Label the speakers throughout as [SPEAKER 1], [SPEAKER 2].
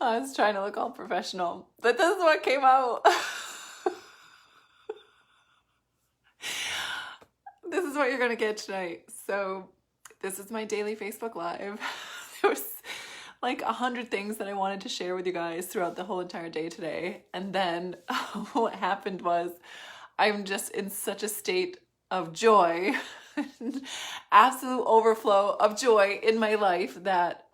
[SPEAKER 1] I was trying to look all professional, but this is what came out. This is what you're gonna get tonight. So this is my daily Facebook Live. There was like 100 things that I wanted to share with you guys throughout the whole entire day today. And then what happened was I'm just in such a state of joy, absolute overflow of joy in my life that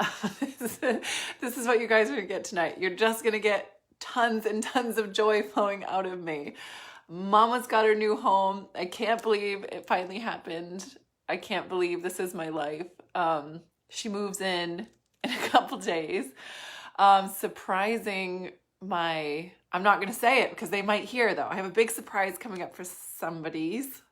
[SPEAKER 1] this is what you guys are gonna get tonight. You're just gonna get tons and tons of joy flowing out of me. Mama's got her new home. I can't believe it finally happened. I can't believe this is my life. She moves in a couple days. Surprising I'm not going to say it because they might hear though. I have a big surprise coming up for somebody's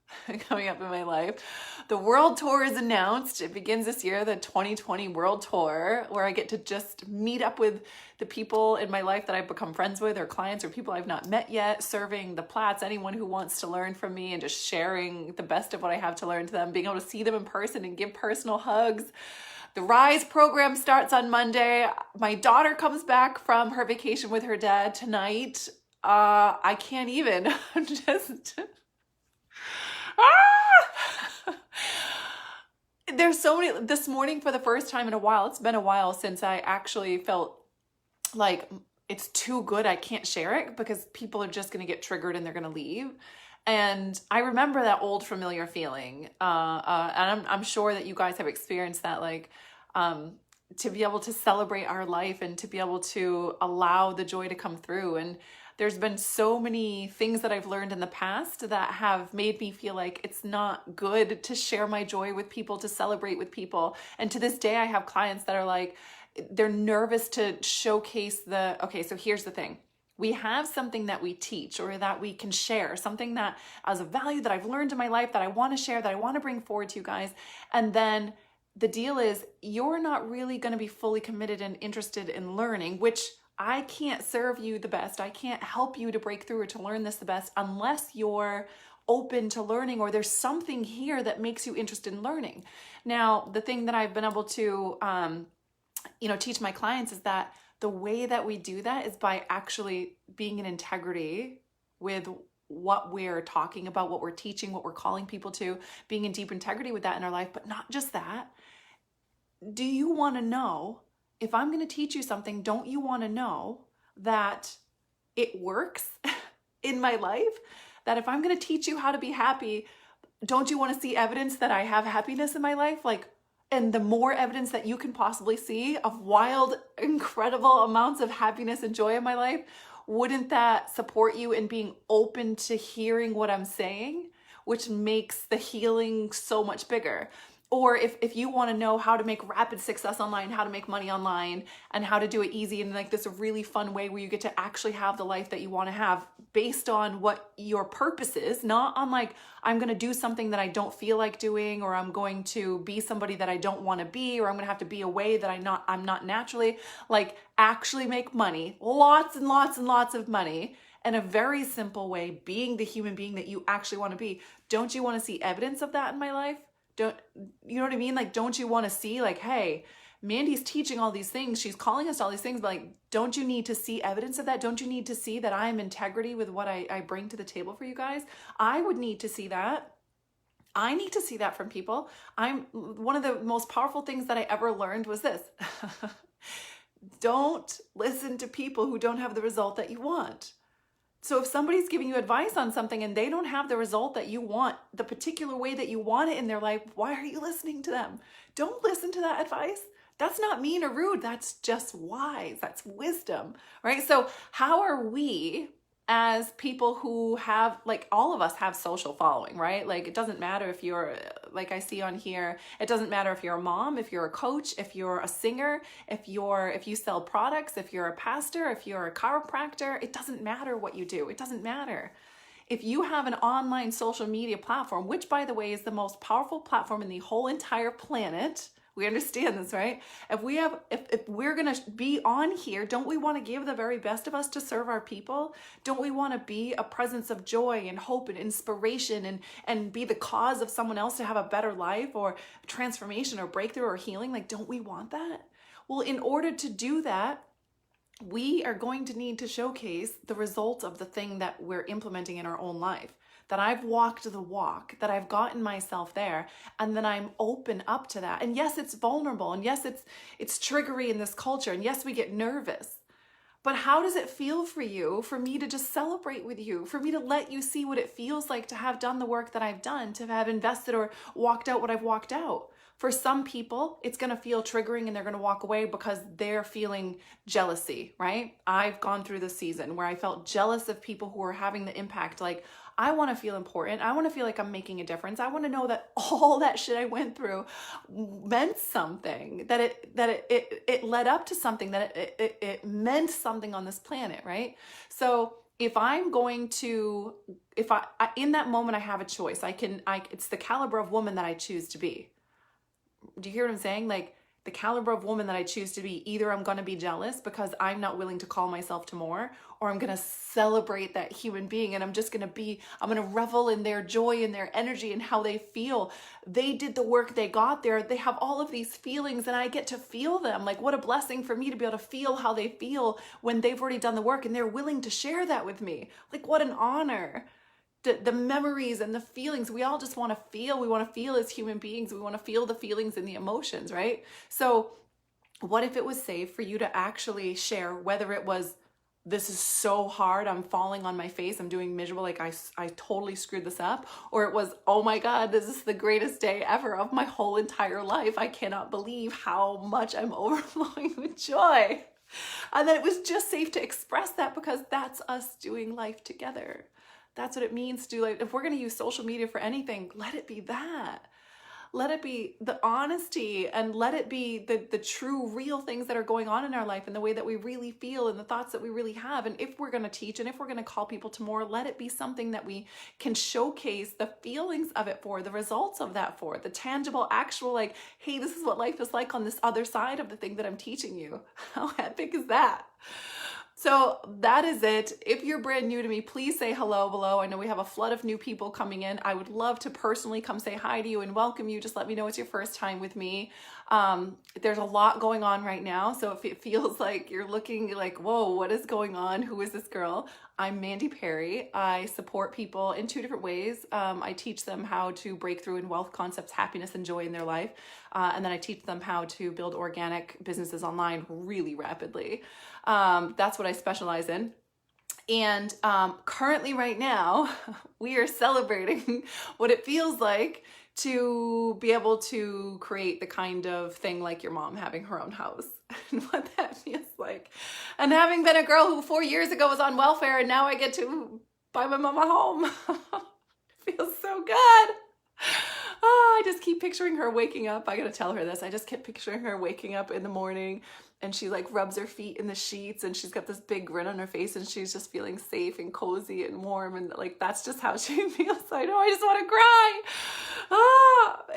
[SPEAKER 1] coming up in my life. The world tour is announced. It begins this year, the 2020 world tour, where I get to just meet up with the people in my life that I've become friends with, or clients or people I've not met yet, serving the plats, anyone who wants to learn from me, and just sharing the best of what I have to learn to them, being able to see them in person and give personal hugs. The Rise program starts on Monday. My daughter comes back from her vacation with her dad tonight. I can't even. I'm just... There's so many. This morning, for the first time in a while, it's been a while since I actually felt like it's too good, I can't share it, because people are just going to get triggered and they're going to leave. And I remember that old familiar feeling, and I'm sure that you guys have experienced that, like to be able to celebrate our life and to be able to allow the joy to come through. And there's been so many things that I've learned in the past that have made me feel like it's not good to share my joy with people, to celebrate with people. And to this day, I have clients that are like, they're nervous to showcase okay, so here's the thing. We have something that we teach or that we can share, something that as a value that I've learned in my life that I want to share, that I want to bring forward to you guys. And then the deal is you're not really going to be fully committed and interested in learning, which I can't serve you the best. I can't help you to break through or to learn this the best unless you're open to learning, or there's something here that makes you interested in learning. Now, the thing that I've been able to, teach my clients is that the way that we do that is by actually being in integrity with what we're talking about, what we're teaching, what we're calling people to, being in deep integrity with that in our life. But not just that. Do you want to know, if I'm going to teach you something, don't you want to know that it works in my life? That if I'm going to teach you how to be happy, don't you want to see evidence that I have happiness in my life? And the more evidence that you can possibly see of wild, incredible amounts of happiness and joy in my life, wouldn't that support you in being open to hearing what I'm saying, which makes the healing so much bigger? Or if you want to know how to make rapid success online, how to make money online, and how to do it easy in like this really fun way where you get to actually have the life that you want to have based on what your purpose is, not on like, I'm going to do something that I don't feel like doing, or I'm going to be somebody that I don't want to be, or I'm going to have to be a way that I'm not naturally, like actually make money, lots and lots and lots of money, in a very simple way, being the human being that you actually want to be. Don't you want to see evidence of that in my life? You know what I mean? Like, don't you want to see like, hey, Mandy's teaching all these things. She's calling us all these things, but like, don't you need to see evidence of that? Don't you need to see that I am integrity with what I bring to the table for you guys? I would need to see that. I need to see that from people. One of the most powerful things that I ever learned was this. Don't listen to people who don't have the result that you want. So if somebody's giving you advice on something and they don't have the result that you want, the particular way that you want it in their life, why are you listening to them? Don't listen to that advice. That's not mean or rude. That's just wise. That's wisdom, right? So how are we, as people who have, like, all of us have social following, right? Like, it doesn't matter if you're, like I see on here, it doesn't matter if you're a mom, if you're a coach, if you're a singer, if you sell products, if you're a pastor, if you're a chiropractor, it doesn't matter what you do. It doesn't matter. If you have an online social media platform, which by the way is the most powerful platform in the whole entire planet, we understand this, right? If we're going to be on here, don't we want to give the very best of us to serve our people? Don't we want to be a presence of joy and hope and inspiration and be the cause of someone else to have a better life or transformation or breakthrough or healing? Like, don't we want that? Well, in order to do that, we are going to need to showcase the results of the thing that we're implementing in our own life. That I've walked the walk, that I've gotten myself there, and then I'm open up to that. And yes, it's vulnerable, and yes, it's triggery in this culture, and yes, we get nervous. But how does it feel for you, for me to just celebrate with you, for me to let you see what it feels like to have done the work that I've done, to have invested or walked out what I've walked out? For some people, it's going to feel triggering and they're going to walk away because they're feeling jealousy, right? I've gone through this season where I felt jealous of people who are having the impact. Like, I want to feel important. I want to feel like I'm making a difference. I want to know that all that shit I went through meant something, that it led up to something, that it meant something on this planet, right? So if I'm going to, if I in that moment I have a choice, it's the caliber of woman that I choose to be. Do you hear what I'm saying? Like, the caliber of woman that I choose to be, either I'm going to be jealous because I'm not willing to call myself to more, or I'm going to celebrate that human being and I'm going to revel in their joy and their energy and how they feel. They did the work, they got there, they have all of these feelings and I get to feel them. Like, what a blessing for me to be able to feel how they feel when they've already done the work and they're willing to share that with me. Like, what an honor. The memories and the feelings, we all just want to feel. We want to feel as human beings. We want to feel the feelings and the emotions, right? So what if it was safe for you to actually share, whether it was, this is so hard, I'm falling on my face, I'm doing miserable, like I totally screwed this up, or it was, oh my God, this is the greatest day ever of my whole entire life. I cannot believe how much I'm overflowing with joy. And then it was just safe to express that because that's us doing life together. That's what it means to, like, if we're going to use social media for anything, let it be that. Let it be the honesty, and let it be the true, real things that are going on in our life and the way that we really feel and the thoughts that we really have. And if we're going to teach and if we're going to call people to more, let it be something that we can showcase the feelings of it for, the results of that for, the tangible, actual, like, hey, this is what life is like on this other side of the thing that I'm teaching you. How epic is that? So that is it. If you're brand new to me, please say hello below. I know we have a flood of new people coming in. I would love to personally come say hi to you and welcome you. Just let me know it's your first time with me. There's a lot going on right now. So if it feels like you're looking like, whoa, what is going on? Who is this girl? I'm Mandy Perry. I support people in two different ways. I teach them how to break through in wealth concepts, happiness, and joy in their life. And then I teach them how to build organic businesses online really rapidly. That's what I specialize in. And currently right now, we are celebrating what it feels like to be able to create the kind of thing like your mom having her own house and what that feels like. And having been a girl who 4 years ago was on welfare and now I get to buy my mom a home. Feels so good. Oh, I just keep picturing her waking up. I gotta tell her this. I just kept picturing her waking up in the morning and she like rubs her feet in the sheets and she's got this big grin on her face and she's just feeling safe and cozy and warm, and like that's just how she feels. I know, I just want to cry.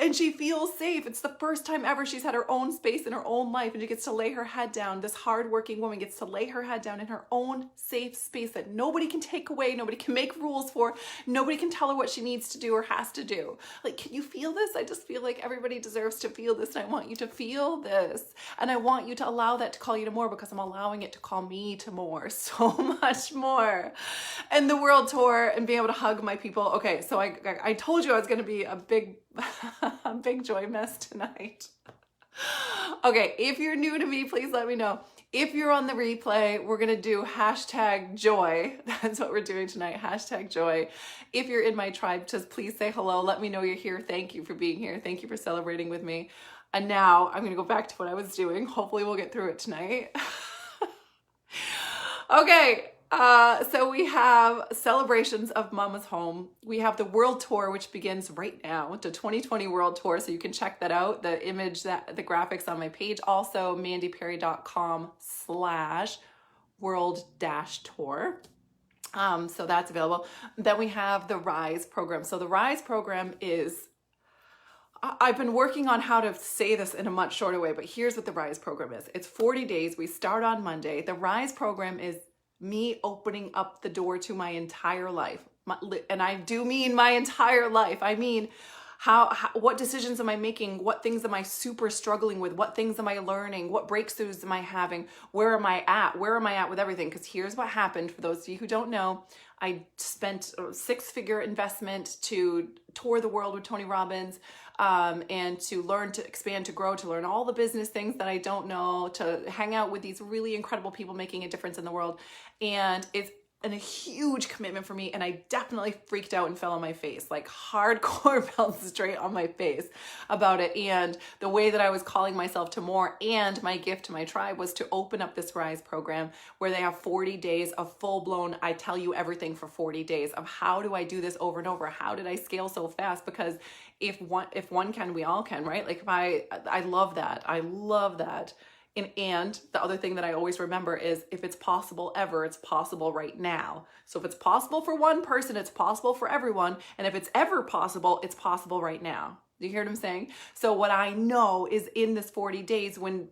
[SPEAKER 1] And she feels safe. It's the first time ever she's had her own space in her own life, and she gets to lay her head down. This hardworking woman gets to lay her head down in her own safe space that nobody can take away, nobody can make rules for, nobody can tell her what she needs to do or has to do. Like, can you feel this? I just feel like everybody deserves to feel this, and I want you to feel this, and I want you to allow that to call you to more, because I'm allowing it to call me to more, so much more. And the world tour and being able to hug my people. Okay, so I told you I was going to be a big a big joy mess tonight. Okay, if you're new to me, please let me know. If you're on the replay, we're going to do #joy. That's what we're doing tonight, #joy. If you're in my tribe, just please say hello. Let me know you're here. Thank you for being here. Thank you for celebrating with me. And now I'm going to go back to what I was doing. Hopefully we'll get through it tonight. Okay, so we have celebrations of Mama's Home. We have the world tour, which begins right now, the 2020 world tour. So you can check that out. The image, the graphics on my page. Also, mandyperry.com/world-tour. So that's available. Then we have the Rise program. So the Rise program is, I've been working on how to say this in a much shorter way, but here's what the Rise program is. It's 40 days. We start on Monday. The Rise program is me opening up the door to my entire life. And I do mean my entire life. I mean, what decisions am I making? What things am I super struggling with? What things am I learning? What breakthroughs am I having? Where am I at? Where am I at with everything? Because here's what happened. For those of you who don't know, I spent a 6-figure investment to tour the world with Tony Robbins, and to learn, to expand, to grow, to learn all the business things that I don't know, to hang out with these really incredible people making a difference in the world. And it's a huge commitment for me, and I definitely freaked out and fell on my face, like hardcore fell straight on my face about it. And the way that I was calling myself to more, and my gift to my tribe, was to open up this Rise program where they have 40 days of full-blown, I tell you everything for 40 days of how do I do this over and over? How did I scale so fast? Because if one can, we all can, right? Like if I love that. I love that. And the other thing that I always remember is, if it's possible ever, it's possible right now. So if it's possible for one person, it's possible for everyone. And if it's ever possible, it's possible right now. Do you hear what I'm saying? So what I know is, in this 40 days, when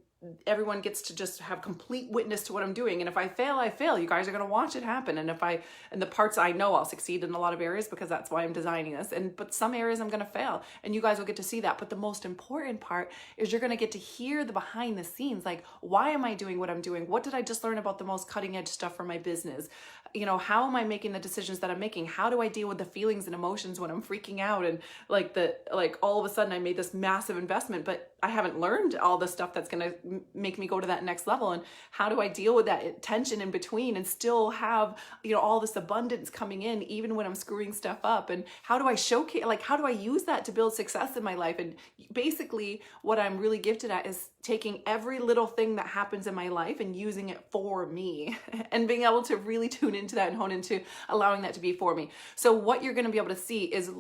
[SPEAKER 1] everyone gets to just have complete witness to what I'm doing. And if I fail, I fail. You guys are going to watch it happen. And and the parts I know, I'll succeed in a lot of areas, because that's why I'm designing this. But some areas I'm going to fail, and you guys will get to see that. But the most important part is, you're going to get to hear the behind the scenes. Like, why am I doing what I'm doing? What did I just learn about the most cutting edge stuff for my business? You know, how am I making the decisions that I'm making? How do I deal with the feelings and emotions when I'm freaking out? And like all of a sudden I made this massive investment, but I haven't learned all the stuff that's going to make me go to that next level. And how do I deal with that tension in between and still have, you know, all this abundance coming in, even when I'm screwing stuff up? And how do I showcase, like, how do I use that to build success in my life? And basically what I'm really gifted at is taking every little thing that happens in my life and using it for me, and being able to really tune into that and hone into allowing that to be for me. So what you're going to be able to see is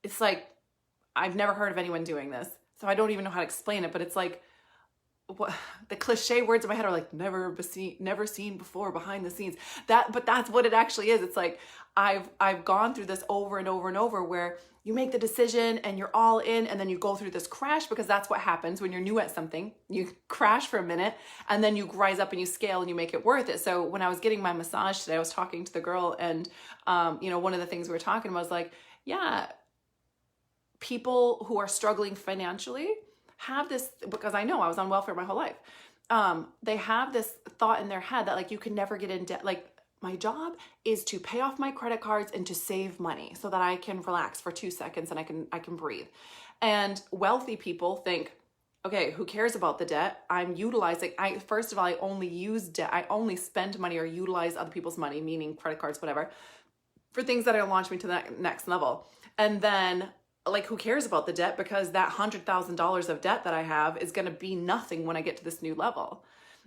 [SPEAKER 1] it's like, I've never heard of anyone doing this, so I don't even know how to explain it, but it's like, what the cliche words in my head are like, never seen before behind the scenes. But that's what it actually is. It's like, I've gone through this over and over and over, where you make the decision and you're all in, and then you go through this crash, because that's what happens when you're new at something. You crash for a minute, and then you rise up and you scale and you make it worth it. So when I was getting my massage today, I was talking to the girl, and you know, one of the things we were talking about was like, yeah, people who are struggling financially have this, because I know I was on welfare my whole life. They have this thought in their head that, like, you can never get in debt. Like, my job is to pay off my credit cards and to save money so that I can relax for 2 seconds and I can breathe. And wealthy people think, okay, who cares about the debt? I'm utilizing, first of all, I only use debt. I only spend money or utilize other people's money, meaning credit cards, whatever, for things that are launch me to that next level. And then, like, who cares about the debt? Because that $100,000 of debt that I have is going to be nothing when I get to this new level.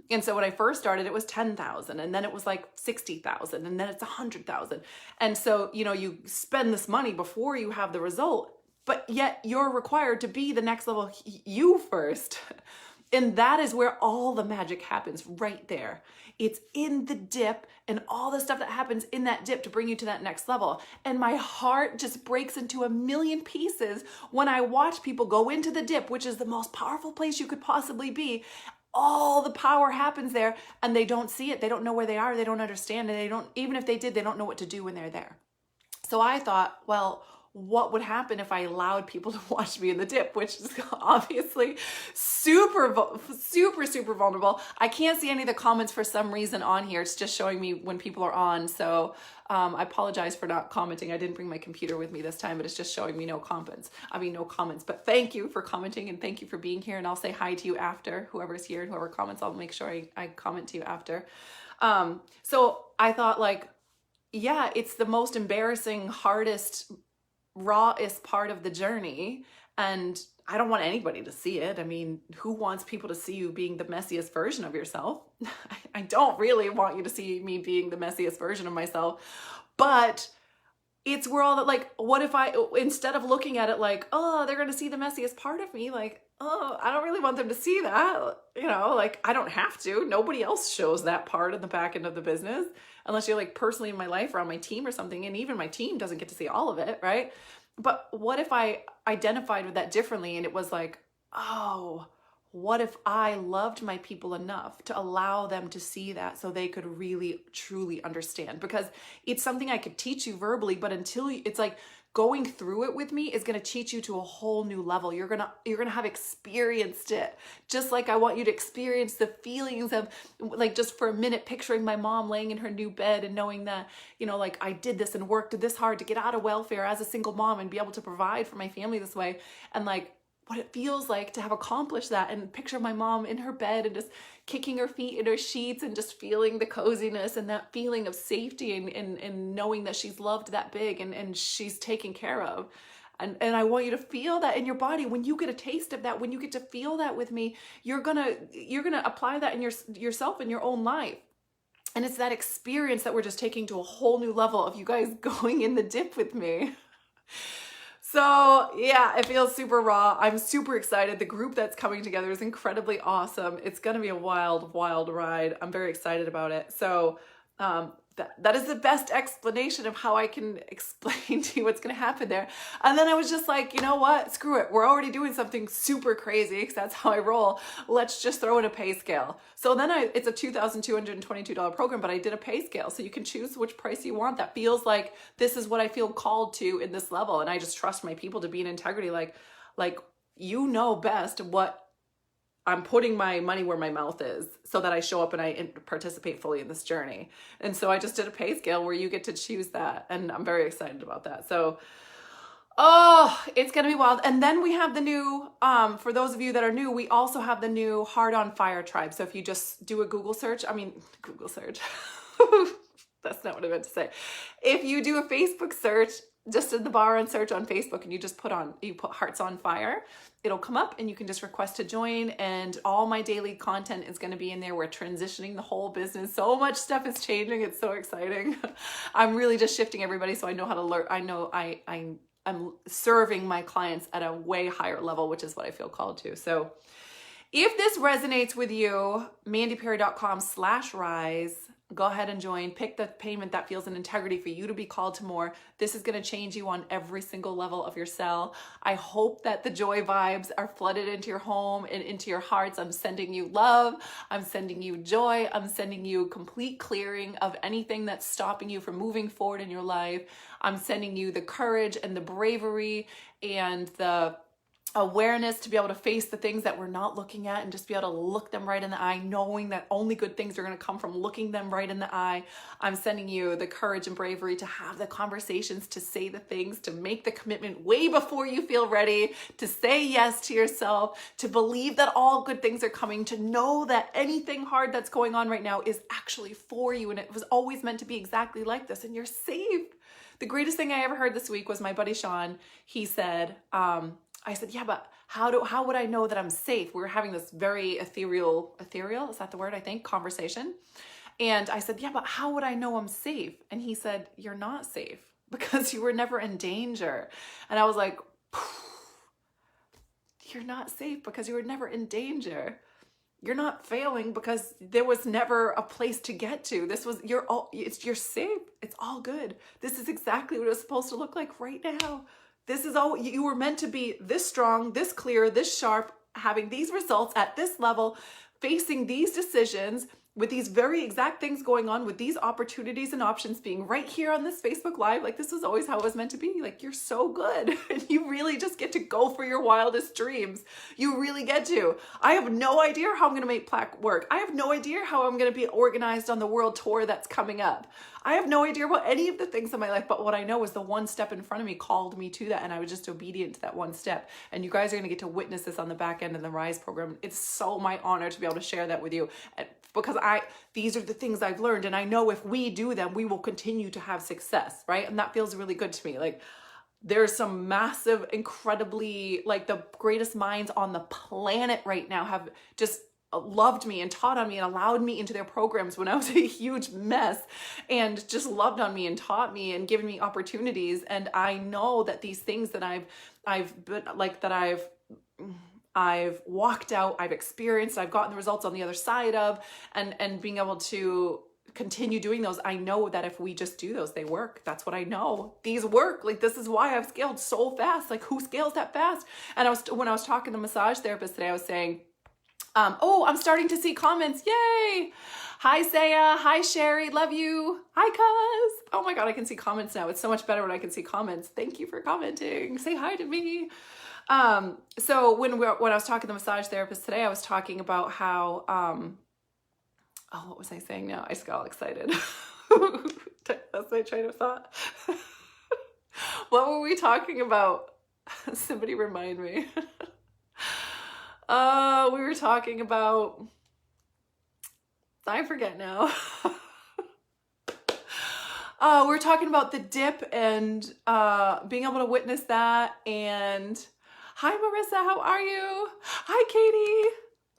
[SPEAKER 1] And so when I first started, it was 10,000, and then it was like 60,000, and then it's 100,000. And so, you know, you spend this money before you have the result, but yet you're required to be the next level you first. And that is where all the magic happens, right there. It's in the dip and all the stuff that happens in that dip to bring you to that next level. And my heart just breaks into a million pieces when I watch people go into the dip, which is the most powerful place you could possibly be. All the power happens there, and they don't see it. They don't know where they are. They don't understand. And even if they did, they don't know what to do when they're there. So I thought, well, what would happen if I allowed people to watch me in the dip, which is obviously super vulnerable. I can't see any of the comments for some reason on here. It's just showing me when people are on. So I apologize for not commenting. I didn't bring my computer with me this time, but it's just showing me no comments. But thank you for commenting, and thank you for being here. And I'll say hi to you after. Whoever's here and whoever comments, I'll make sure I comment to you after. So I thought, like, yeah, it's the most embarrassing, hardest, rawest part of the journey, and I don't want anybody to see it. I mean, who wants people to see you being the messiest version of yourself? I don't really want you to see me being the messiest version of myself, but it's where all that, like, what if instead of looking at it like, oh, they're going to see the messiest part of me, like, oh, I don't really want them to see that, you know, like, I don't have to. Nobody else shows that part in the back end of the business, unless you're like personally in my life or on my team or something, and even my team doesn't get to see all of it, right? But what if I identified with that differently, and it was like, oh, what if I loved my people enough to allow them to see that so they could really, truly understand? Because it's something I could teach you verbally, but it's like going through it with me is going to teach you to a whole new level. You're going to have experienced it. Just like I want you to experience the feelings of, like, just for a minute, picturing my mom laying in her new bed and knowing that, you know, like, I did this and worked this hard to get out of welfare as a single mom and be able to provide for my family this way. And like, what it feels like to have accomplished that, and picture my mom in her bed and just kicking her feet in her sheets and just feeling the coziness and that feeling of safety and knowing that she's loved that big and she's taken care of. And I want you to feel that in your body. When you get a taste of that, when you get to feel that with me, you're gonna apply that in yourself in your own life. And it's that experience that we're just taking to a whole new level of you guys going in the dip with me. So yeah, it feels super raw. I'm super excited. The group that's coming together is incredibly awesome. It's going to be a wild, wild ride. I'm very excited about it. So that is the best explanation of how I can explain to you what's going to happen there. And then I was just like, you know what? Screw it. We're already doing something super crazy because that's how I roll. Let's just throw in a pay scale. So then it's a $2,222 program, but I did a pay scale. So you can choose which price you want. That feels like this is what I feel called to in this level. And I just trust my people to be in integrity. Like, you know best what I'm putting my money where my mouth is so that I show up and I participate fully in this journey. And so I just did a pay scale where you get to choose that. And I'm very excited about that. So, oh, it's going to be wild. And then we have the new, for those of you that are new, we also have the new Heart on Fire tribe. So if you just do a Google search, that's not what I meant to say. If you do a Facebook search, just in the bar and search on Facebook, and you just put Hearts on Fire, it'll come up and you can just request to join, and all my daily content is going to be in there. We're transitioning the whole business. So much stuff is changing. It's so exciting. I'm really just shifting everybody so I know how to learn. I know I'm serving my clients at a way higher level, which is what I feel called to. So if this resonates with you, mandyperry.com/rise. Go ahead and join. Pick the payment that feels in integrity for you to be called to more. This is going to change you on every single level of your cell. I hope that the joy vibes are flooded into your home and into your hearts. I'm sending you love. I'm sending you joy. I'm sending you complete clearing of anything that's stopping you from moving forward in your life. I'm sending you the courage and the bravery and the awareness to be able to face the things that we're not looking at and just be able to look them right in the eye, knowing that only good things are going to come from looking them right in the eye. I'm sending you the courage and bravery to have the conversations, to say the things, to make the commitment way before you feel ready, to say yes to yourself, to believe that all good things are coming, to know that anything hard that's going on right now is actually for you and it was always meant to be exactly like this, and you're safe. The greatest thing I ever heard this week was my buddy Sean. He said, I said, yeah, but how would I know that I'm safe? We were having this very ethereal, is that the word, I think, conversation. And I said, yeah, but how would I know I'm safe? And he said, you're not safe because you were never in danger. And I was like, you're not safe because you were never in danger. You're not failing because there was never a place to get to. You're safe. It's all good. This is exactly what it was supposed to look like right now. This is all, you were meant to be this strong, this clear, this sharp, having these results at this level, facing these decisions with these very exact things going on, with these opportunities and options being right here on this Facebook Live. Like, this was always how it was meant to be. Like, you're so good. And you really just get to go for your wildest dreams. You really get to. I have no idea how I'm going to make plaque work. I have no idea how I'm going to be organized on the world tour that's coming up. I have no idea about any of the things in my life, but what I know is the one step in front of me called me to that, and I was just obedient to that one step. And you guys are going to get to witness this on the back end of the Rise program. It's so my honor to be able to share that with you, because these are the things I've learned, and I know if we do them, we will continue to have success, right? And that feels really good to me. Like, there's some massive, incredibly, like, the greatest minds on the planet right now have just loved me and taught on me and allowed me into their programs when I was a huge mess, and just loved on me and taught me and given me opportunities. And I know that these things that I've walked out, I've experienced, I've gotten the results on the other side of, and being able to continue doing those. I know that if we just do those, they work. That's what I know. These work. Like, this is why I've scaled so fast. Like, who scales that fast? And when I was talking to the massage therapist today, I was saying, Oh, I'm starting to see comments. Yay! Hi, Saya. Hi, Sherry. Love you. Hi, Cuz. Oh my God, I can see comments now. It's so much better when I can see comments. Thank you for commenting. Say hi to me. So when I was talking to the massage therapist today, I was talking about how, oh, what was I saying now? I just got all excited. That's my train of thought. What were we talking about? Somebody remind me. We were talking about, I forget now. We were talking about the dip and being able to witness that. And hi, Marissa, how are you? Hi, Katie.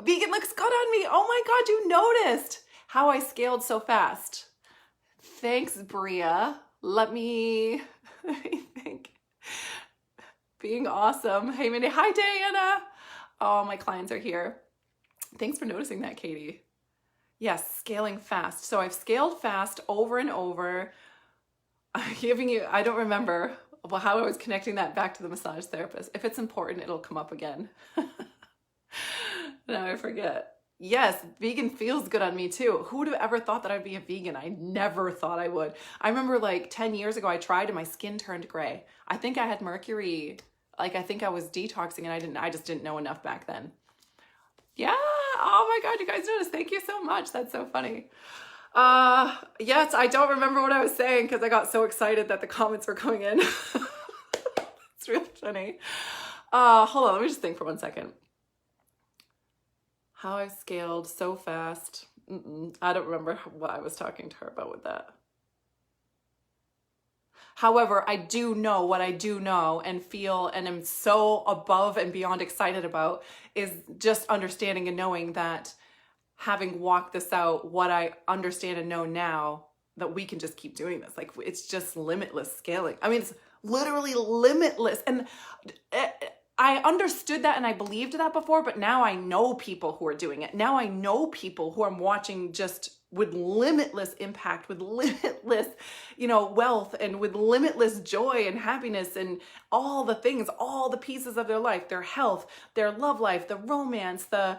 [SPEAKER 1] Vegan looks good on me. Oh my God, you noticed how I scaled so fast. Thanks, Bria. Let me think. Being awesome. Hey, Mindy. Hi, Diana. Oh, my clients are here. Thanks for noticing that, Katie. Yes, scaling fast. So I've scaled fast over and over. I'm giving you, I don't remember how I was connecting that back to the massage therapist. If it's important, it'll come up again. Now I forget. Yes, vegan feels good on me too. Who would have ever thought that I'd be a vegan? I never thought I would. I remember like 10 years ago, I tried and my skin turned gray. I think I had mercury. Like, I think I was detoxing and I just didn't know enough back then. Yeah. Oh my God, you guys noticed. Thank you so much. That's so funny. Yes, I don't remember what I was saying because I got so excited that the comments were coming in. It's really funny. Hold on, let me just think for 1 second. How I scaled so fast. I don't remember what I was talking to her about with that. However, I do know what I do know and feel and am so above and beyond excited about is just understanding and knowing that having walked this out, what I understand and know now, that we can just keep doing this. Like, it's just limitless scaling. I mean, it's literally limitless. And I understood that and I believed that before, but now I know people who are doing it. Now I know people who I'm watching just with limitless impact, with limitless, wealth, and with limitless joy and happiness and all the things, all the pieces of their life, their health, their love life, the romance, the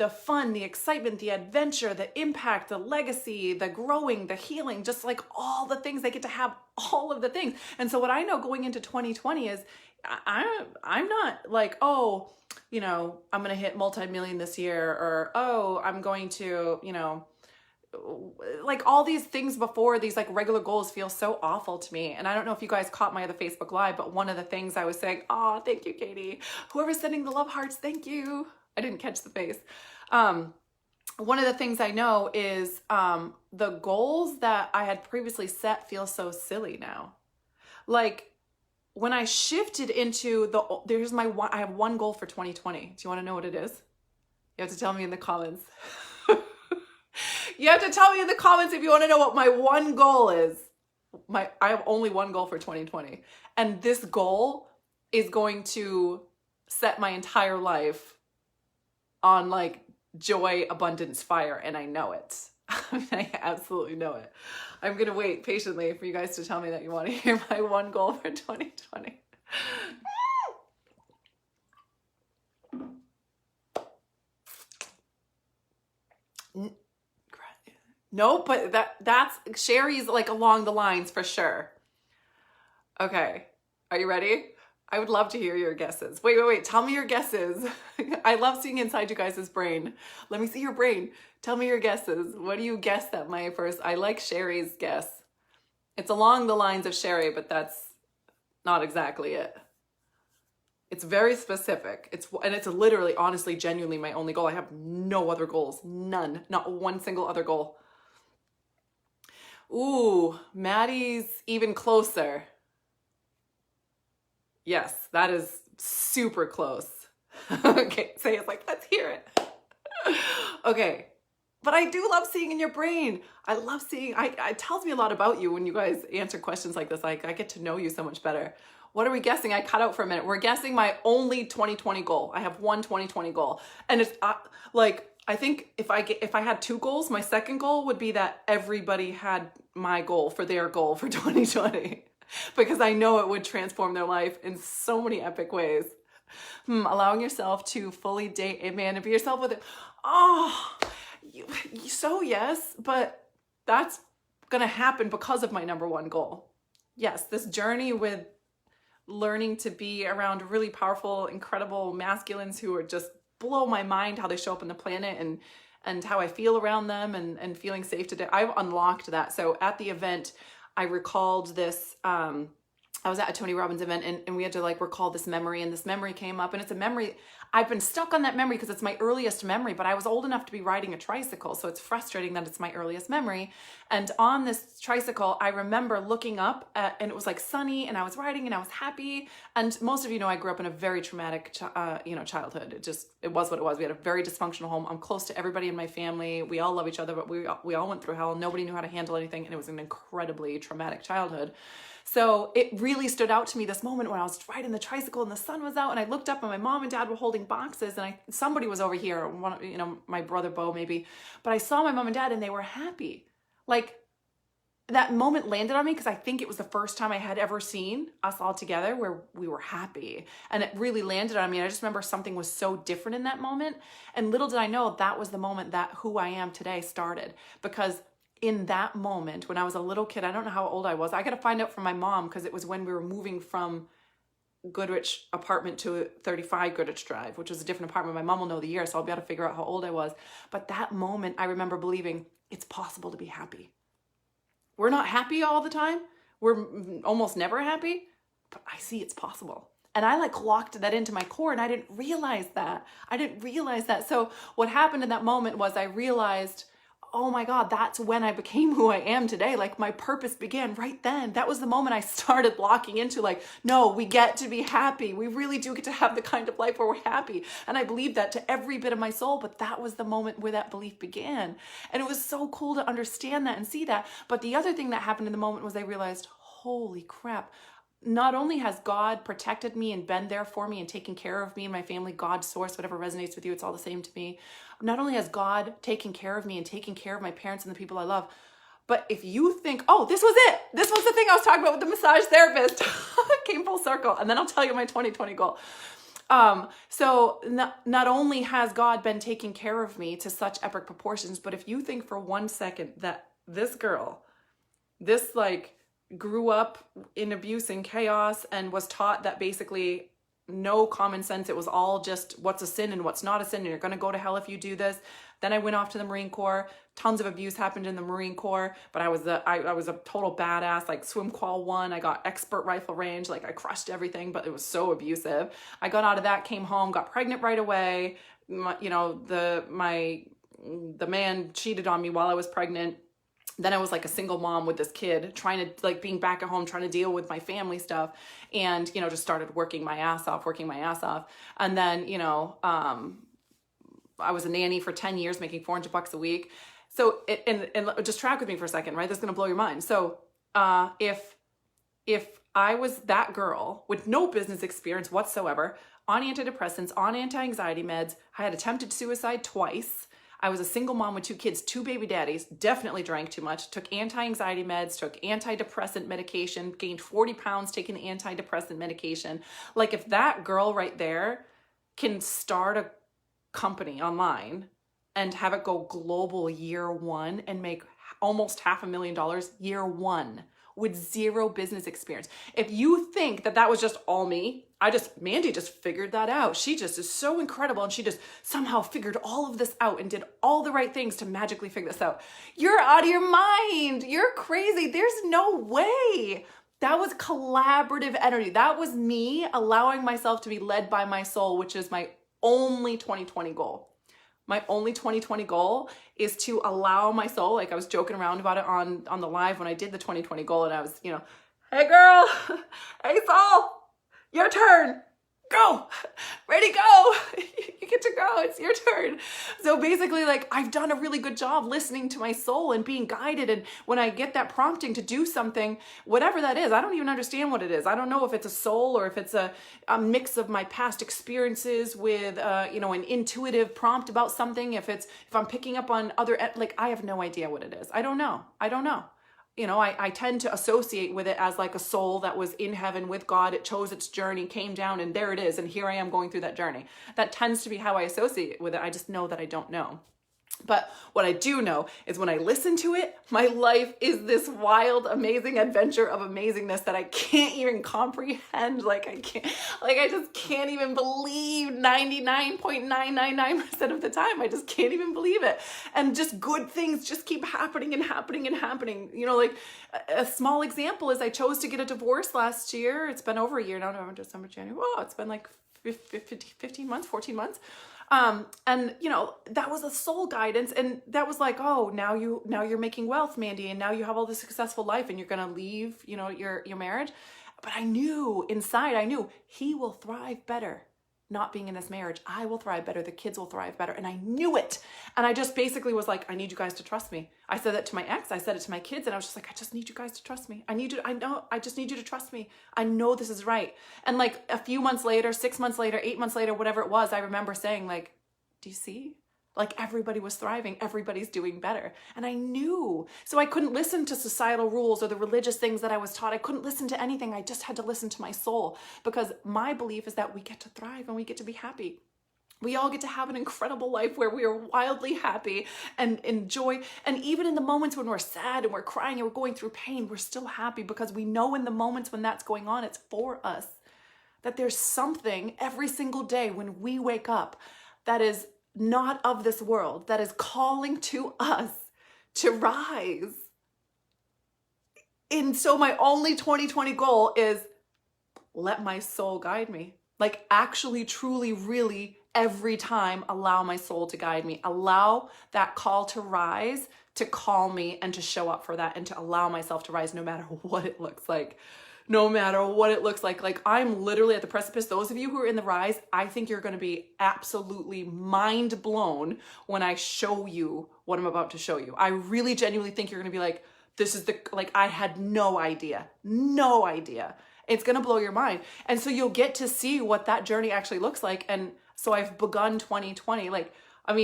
[SPEAKER 1] fun, the excitement, the adventure, the impact, the legacy, the growing, the healing, just like all the things. They get to have all of the things. And so what I know going into 2020 is I'm not like, oh, I'm going to hit multi-million this year, or, oh, I'm going to, like all these things before, these like regular goals feel so awful to me. And I don't know if you guys caught my other Facebook Live, but one of the things I was saying, oh, thank you, Katie. Whoever's sending the love hearts, thank you. I didn't catch the face. One of the things I know is the goals that I had previously set feel so silly now. Like when I shifted into I have one goal for 2020. Do you want to know what it is? You have to tell me in the comments. You have to tell me in the comments if you want to know what my one goal is. I have only one goal for 2020. And this goal is going to set my entire life on like joy, abundance, fire. And I know it. I absolutely know it. I'm going to wait patiently for you guys to tell me that you want to hear my one goal for 2020. Nope, but that's Sherry's like along the lines for sure. Okay, are you ready? I would love to hear your guesses. Wait. Tell me your guesses. I love seeing inside you guys' brain. Let me see your brain. Tell me your guesses. What do you guess that my first? I like Sherry's guess. It's along the lines of Sherry, but that's not exactly it. It's very specific. It's literally, honestly, genuinely my only goal. I have no other goals. None. Not one single other goal. Ooh, Maddie's even closer. Yes, that is super close. Okay, say it's like, let's hear it. Okay, but I do love seeing in your brain. I love seeing, it tells me a lot about you when you guys answer questions like this. Like, I get to know you so much better. What are we guessing? I cut out for a minute. We're guessing my only 2020 goal. I have one 2020 goal. And it's like, I think if I had two goals, my second goal would be that everybody had my goal for their goal for 2020. Because I know it would transform their life in so many epic ways. Allowing yourself to fully date a man and be yourself with it. Oh, so yes, but that's gonna happen because of my number one goal. Yes, this journey with learning to be around really powerful, incredible masculines who are just blow my mind how they show up on the planet and how I feel around them and feeling safe today. I've unlocked that. So at the event, I recalled this, I was at a Tony Robbins event and we had to like recall this memory, and this memory came up, and it's a memory. I've been stuck on that memory because it's my earliest memory, but I was old enough to be riding a tricycle. So it's frustrating that it's my earliest memory. And on this tricycle, I remember looking up and it was like sunny, and I was riding and I was happy. And most of you know, I grew up in a very traumatic, childhood. It was what it was. We had a very dysfunctional home. I'm close to everybody in my family. We all love each other, but we all went through hell. Nobody knew how to handle anything. And it was an incredibly traumatic childhood. So it really stood out to me this moment when I was riding the tricycle and the sun was out, and I looked up and my mom and dad were holding boxes, and somebody was over here, my brother Bo maybe, but I saw my mom and dad and they were happy. Like that moment landed on me because I think it was the first time I had ever seen us all together where we were happy, and it really landed on me. I just remember something was so different in that moment, and little did I know that was the moment that who I am today started, because in that moment, when I was a little kid, I don't know how old I was. I got to find out from my mom because it was when we were moving from Goodrich apartment to 35 Goodrich Drive, which was a different apartment. My mom will know the year, so I'll be able to figure out how old I was. But that moment, I remember believing it's possible to be happy. We're not happy all the time. We're almost never happy, but I see it's possible. And I like locked that into my core, and I didn't realize that. So what happened in that moment was I realized, oh my God, that's when I became who I am today. Like my purpose began right then. That was the moment I started locking into like, no, we get to be happy. We really do get to have the kind of life where we're happy. And I believed that to every bit of my soul, but that was the moment where that belief began. And it was so cool to understand that and see that. But the other thing that happened in the moment was I realized, holy crap, not only has God protected me and been there for me and taken care of me and my family, God, source, whatever resonates with you, it's all the same to me. Not only has God taken care of me and taken care of my parents and the people I love, but if you think, oh, this was it. This was the thing I was talking about with the massage therapist. It came full circle. And then I'll tell you my 2020 goal. So not only has God been taking care of me to such epic proportions, but if you think for 1 second that this girl, grew up in abuse and chaos and was taught that basically no common sense. It was all just what's a sin and what's not a sin, and you're going to go to hell if you do this. Then I went off to the Marine Corps. Tons of abuse happened in the Marine Corps, but I was a total badass, like swim qual 1. I got expert rifle range, like I crushed everything, but it was so abusive. I got out of that, came home, got pregnant right away. The man cheated on me while I was pregnant. Then I was like a single mom with this kid, trying to like being back at home, trying to deal with my family stuff, and just started working my ass off. And then I was a nanny for 10 years, making $400 a week. So and just track with me for a second, right? This is gonna blow your mind. So if I was that girl with no business experience whatsoever, on antidepressants, on anti-anxiety meds, I had attempted suicide twice. I was a single mom with 2 kids, 2 baby daddies, definitely drank too much, took anti-anxiety meds, took antidepressant medication, gained 40 pounds taking the antidepressant medication. Like if that girl right there can start a company online and have it go global year 1 and make almost $500,000 year 1 with 0 business experience. If you think that was just all me, Mandy just figured that out. She just is so incredible, and she just somehow figured all of this out and did all the right things to magically figure this out. You're out of your mind. You're crazy. There's no way. That was collaborative energy. That was me allowing myself to be led by my soul, which is my only 2020 goal. My only 2020 goal is to allow my soul, like I was joking around about it on the live when I did the 2020 goal, and I was, hey girl, hey soul, your turn, go, ready, go, you get to go, it's your turn. So basically, like, I've done a really good job listening to my soul and being guided, and when I get that prompting to do something, whatever that is, I don't even understand what it is. I don't know if it's a soul or if it's a mix of my past experiences with, an intuitive prompt about something, if I'm picking up on other, like, I have no idea what it is. I don't know. you know, I tend to associate with it as like a soul that was in heaven with God. It chose its journey, came down, and there it is. And here I am going through that journey. That tends to be how I associate with it. I just know that I don't know. But what I do know is when I listen to it, my life is this wild, amazing adventure of amazingness that I can't even comprehend. Like I just can't even believe 99.999% of the time. I just can't even believe it. And just good things just keep happening and happening and happening. You know, like a small example is I chose to get a divorce last year. It's been over a year now, November, December, January. Oh, it's been like 15 months, 14 months. And you know, that was a soul guidance. And that was like, oh, now you're making wealth, Mandy. And now you have all this successful life and you're going to leave, you know, your marriage. But I knew inside, he will thrive better not being in this marriage. I will thrive better. The kids will thrive better. And I knew it. And I just basically was like, I need you guys to trust me. I said that to my ex. I said it to my kids. And I was just like, I just need you guys to trust me. I just need you to trust me. I know this is right. And like a few months later, 6 months later, 8 months later, whatever it was, I remember saying like, do you see? Like everybody was thriving. Everybody's doing better. And I knew. So I couldn't listen to societal rules or the religious things that I was taught. I couldn't listen to anything. I just had to listen to my soul, because my belief is that we get to thrive and we get to be happy. We all get to have an incredible life where we are wildly happy and enjoy. And even in the moments when we're sad and we're crying and we're going through pain, we're still happy because we know in the moments when that's going on, it's for us. That there's something every single day when we wake up that is not of this world, that is calling to us to rise. And so my only 2020 goal is let my soul guide me. Like actually, truly, really, every time allow my soul to guide me. Allow that call to rise to call me and to show up for that and to allow myself to rise no matter what it looks like. No matter what it looks like. Like I'm literally at the precipice. Those of you who are in the rise, I think you're going to be absolutely mind blown when I show you what I'm about to show you. I really genuinely think you're going to be like, this is I had no idea. It's going to blow your mind. And so you'll get to see what that journey actually looks like. And so I've begun 2020. One of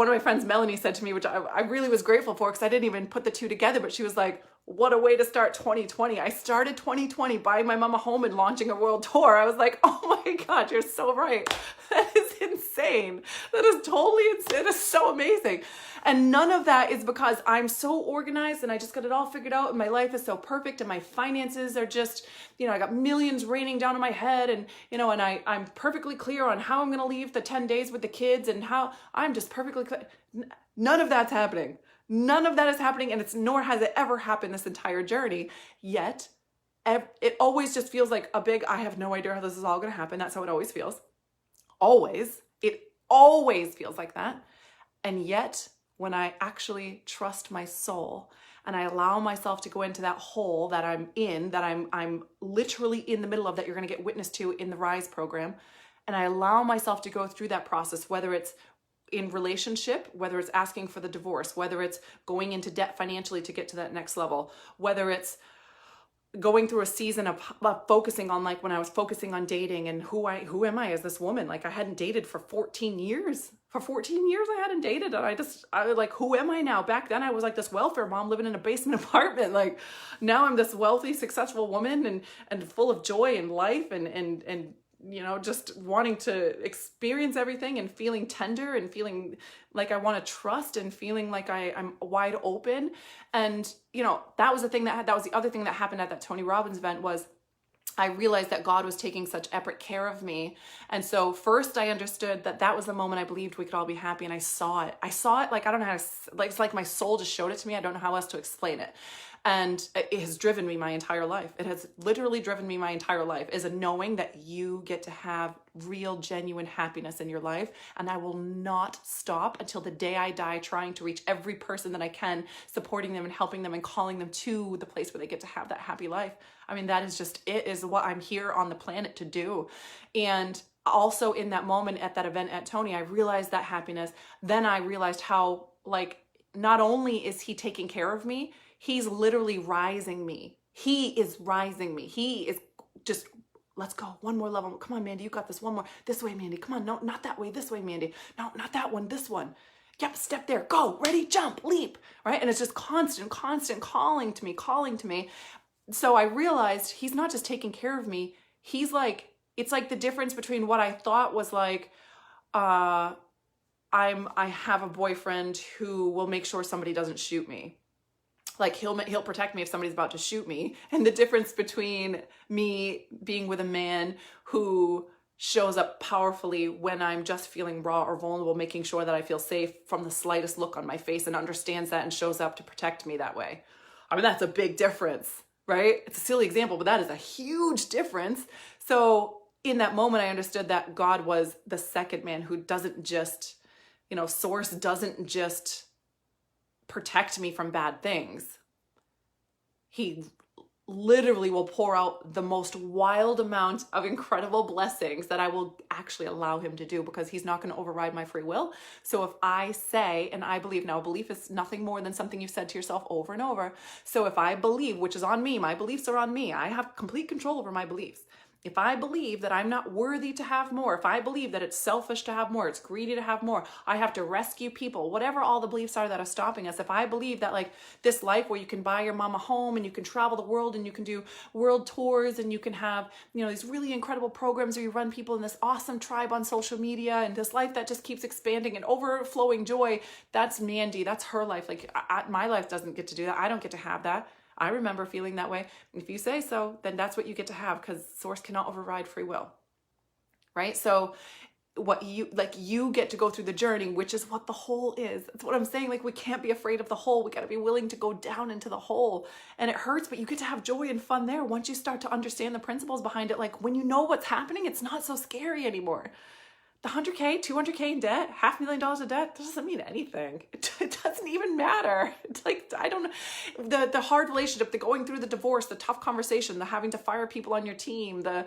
[SPEAKER 1] my friends, Melanie, said to me, which I really was grateful for because I didn't even put the two together, but she was like, what a way to start 2020. I started 2020 buying my mom a home and launching a world tour. I was like, oh my God, you're so right. That is insane. That is totally insane. That is so amazing. And none of that is because I'm so organized and I just got it all figured out and my life is so perfect and my finances are just, you know, I got millions raining down on my head and, you know, and I'm perfectly clear on how I'm going to leave the 10 days with the kids and how I'm just perfectly clear. None of that's happening. None of that is happening, and nor has it ever happened this entire journey. Yet, it always just feels like a big, I have no idea how this is all going to happen. That's how it always feels. Always. It always feels like that. And yet, when I actually trust my soul and I allow myself to go into that hole that I'm in, that I'm literally in the middle of, that you're going to get witness to in the Rise program, and I allow myself to go through that process, whether it's in relationship, whether it's asking for the divorce, whether it's going into debt financially to get to that next level, whether it's going through a season of focusing on, like when I was focusing on dating and who am I as this woman? Like I hadn't dated for 14 years. For 14 years I hadn't dated, and I was like, who am I now? Back then I was like this welfare mom living in a basement apartment. Like now I'm this wealthy, successful woman and full of joy and life and you know, just wanting to experience everything and feeling tender and feeling like I want to trust and feeling like I'm wide open. And, you know, that was the other thing that happened at that Tony Robbins event was I realized that God was taking such epic care of me. And so first I understood that was the moment I believed we could all be happy. And I saw it like, I don't know how to, like, it's like my soul just showed it to me. I don't know how else to explain it. And it has driven me my entire life. It has literally driven me my entire life, is a knowing that you get to have real, genuine happiness in your life. And I will not stop until the day I die trying to reach every person that I can, supporting them and helping them and calling them to the place where they get to have that happy life. I mean, that is just, it is what I'm here on the planet to do. And also in that moment at that event at Tony, I realized that happiness. Then I realized how, like, not only is he taking care of me, he's literally rising me. He is rising me. He is just, let's go. One more level. Come on, Mandy, you got this. One more. This way, Mandy. Come on. No, not that way. This way, Mandy. No, not that one. This one. Yep, step there, go, ready, jump, leap, right? And it's just constant calling to me. So I realized he's not just taking care of me. He's like, it's like the difference between what I thought was like, I have a boyfriend who will make sure somebody doesn't shoot me. Like he'll protect me if somebody's about to shoot me. And the difference between me being with a man who shows up powerfully when I'm just feeling raw or vulnerable, making sure that I feel safe from the slightest look on my face, and understands that and shows up to protect me that way. I mean, that's a big difference, right? It's a silly example, but that is a huge difference. So in that moment, I understood that God was the second man who doesn't just, Source doesn't just protect me from bad things. He literally will pour out the most wild amount of incredible blessings that I will actually allow him to do, because he's not going to override my free will. So if I say, and I believe, now belief is nothing more than something you've said to yourself over and over. So if I believe, which is on me, my beliefs are on me, I have complete control over my beliefs. If I believe that I'm not worthy to have more, if I believe that it's selfish to have more, it's greedy to have more, I have to rescue people, whatever all the beliefs are that are stopping us, if I believe that like this life where you can buy your mom a home and you can travel the world and you can do world tours and you can have, these really incredible programs where you run people in this awesome tribe on social media and this life that just keeps expanding and overflowing joy, that's Mandy, that's her life. Like my life doesn't get to do that. I don't get to have that. I remember feeling that way. If you say so, then that's what you get to have, because Source cannot override free will, right? So you get to go through the journey, which is what the hole is. That's what I'm saying. Like, we can't be afraid of the hole. We got to be willing to go down into the hole, and it hurts, but you get to have joy and fun there. Once you start to understand the principles behind it, like when you know what's happening, it's not so scary anymore. The 100K, 200K in debt, $500,000 of debt, doesn't mean anything. It doesn't even matter. It's like, I don't know, the hard relationship, the going through the divorce, the tough conversation, the having to fire people on your team, the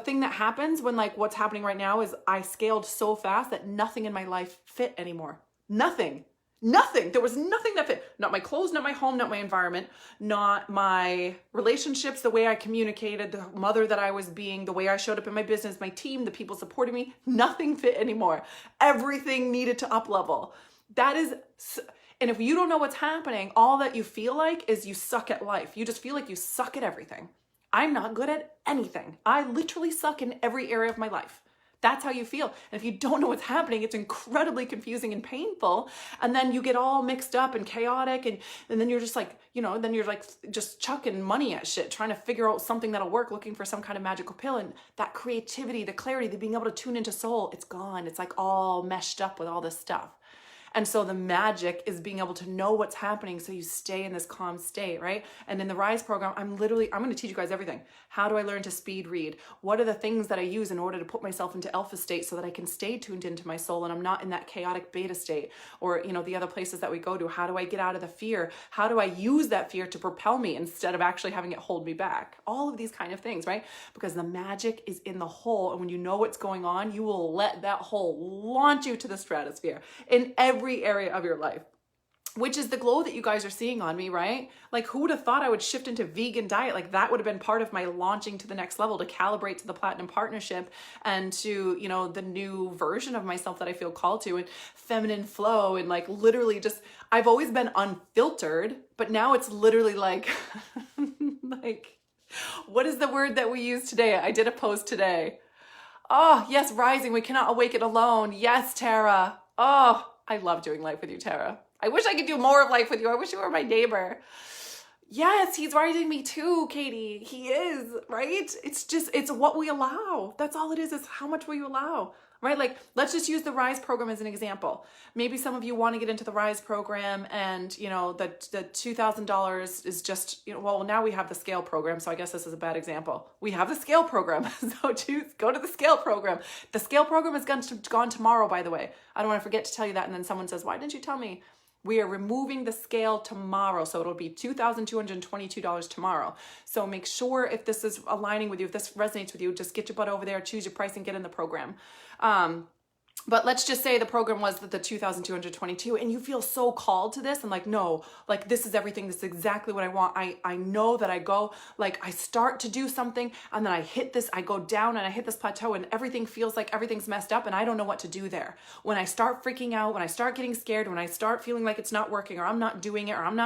[SPEAKER 1] thing that happens when, like, what's happening right now is I scaled so fast that nothing in my life fit anymore. Nothing. There was nothing that fit. Not my clothes, not my home, not my environment, not my relationships, the way I communicated, the mother that I was being, the way I showed up in my business, my team, the people supporting me. Nothing fit anymore. Everything needed to up level. And if you don't know what's happening, all that you feel like is you suck at life. You just feel like you suck at everything. I'm not good at anything. I literally suck in every area of my life. That's how you feel. And if you don't know what's happening, it's incredibly confusing and painful. And then you get all mixed up and chaotic. And then you're just like, then you're like just chucking money at shit, trying to figure out something that'll work, looking for some kind of magical pill. And that creativity, the clarity, the being able to tune into soul, it's gone. It's like all meshed up with all this stuff. And so the magic is being able to know what's happening so you stay in this calm state, right? And in the Rise program, I'm going to teach you guys everything. How do I learn to speed read? What are the things that I use in order to put myself into alpha state so that I can stay tuned into my soul and I'm not in that chaotic beta state? Or, the other places that we go to, how do I get out of the fear? How do I use that fear to propel me instead of actually having it hold me back? All of these kind of things, right? Because the magic is in the hole. And when you know what's going on, you will let that hole launch you to the stratosphere in every area of your life, which is the glow that you guys are seeing on me, right? Like, who would have thought I would shift into vegan diet? Like, that would have been part of my launching to the next level, to calibrate to the platinum partnership and to, the new version of myself that I feel called to, and feminine flow, and like literally just, I've always been unfiltered, but now it's literally like, like, what is the word that we use today? I did a post today. Oh, yes, rising. We cannot awaken alone. Yes, Tara. Oh, I love doing life with you, Tara. I wish I could do more of life with you. I wish you were my neighbor. Yes, he's rising me too, Katie. He is, right? It's what we allow. That's all it is how much will you allow, right? Like, let's just use the Rise program as an example. Maybe some of you want to get into the Rise program and, the $2,000 is just, well, now we have the Scale program. So I guess this is a bad example. We have the Scale program. So go to the Scale program. The Scale program is gone tomorrow, by the way. I don't want to forget to tell you that. And then someone says, why didn't you tell me? We are removing the scale tomorrow. So it'll be $2,222 tomorrow. So make sure, if this is aligning with you, if this resonates with you, just get your butt over there, choose your price, and get in the program. But let's just say the program was the 2,222 and you feel so called to this and like, no, like this is everything. This is exactly what I want. I know that I go, like I start to do something and then I hit this, I go down and I hit this plateau and everything feels like everything's messed up and I don't know what to do there. When I start freaking out, when I start getting scared, when I start feeling like it's not working or I'm not doing it or I'm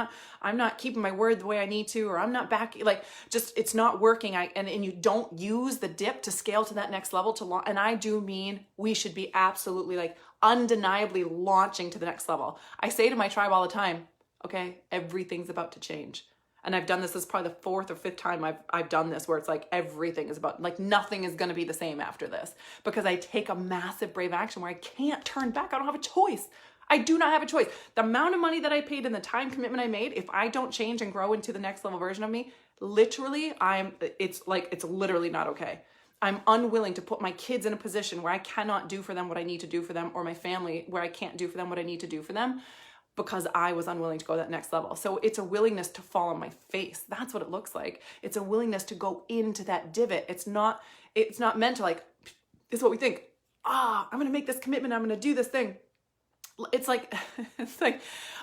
[SPEAKER 1] not keeping my word the way I need to, or I'm not back, like just, it's not working. And you don't use the dip to scale to that next level and I do mean we should be absolutely like undeniably launching to the next level. I say to my tribe all the time, okay, everything's about to change. And I've done this is probably the 4th or 5th time I've done this where it's like everything is about, like nothing is going to be the same after this because I take a massive brave action where I can't turn back. I don't have a choice. I do not have a choice. The amount of money that I paid and the time commitment I made, if I don't change and grow into the next level version of me, literally it's literally not okay. I'm unwilling to put my kids in a position where I cannot do for them what I need to do for them, or my family where I can't do for them what I need to do for them because I was unwilling to go that next level. So it's a willingness to fall on my face. That's what it looks like. It's a willingness to go into that divot. It's not meant to like, this is what we think. I'm going to make this commitment. I'm going to do this thing. It's like,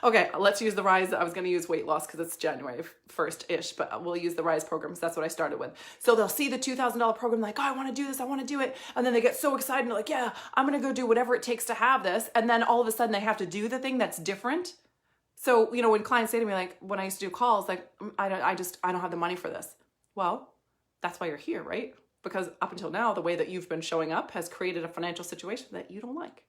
[SPEAKER 1] okay, let's use the Rise. I was going to use weight loss because it's January 1st-ish, but we'll use the Rise program because that's what I started with. So they'll see the $2,000 program like, oh, I want to do this. I want to do it. And then they get so excited and they're like, yeah, I'm going to go do whatever it takes to have this. And then all of a sudden they have to do the thing that's different. So, you know, when clients say to me, like when I used to do calls, like, I don't have the money for this. Well, that's why you're here, right? Because up until now, the way that you've been showing up has created a financial situation that you don't like.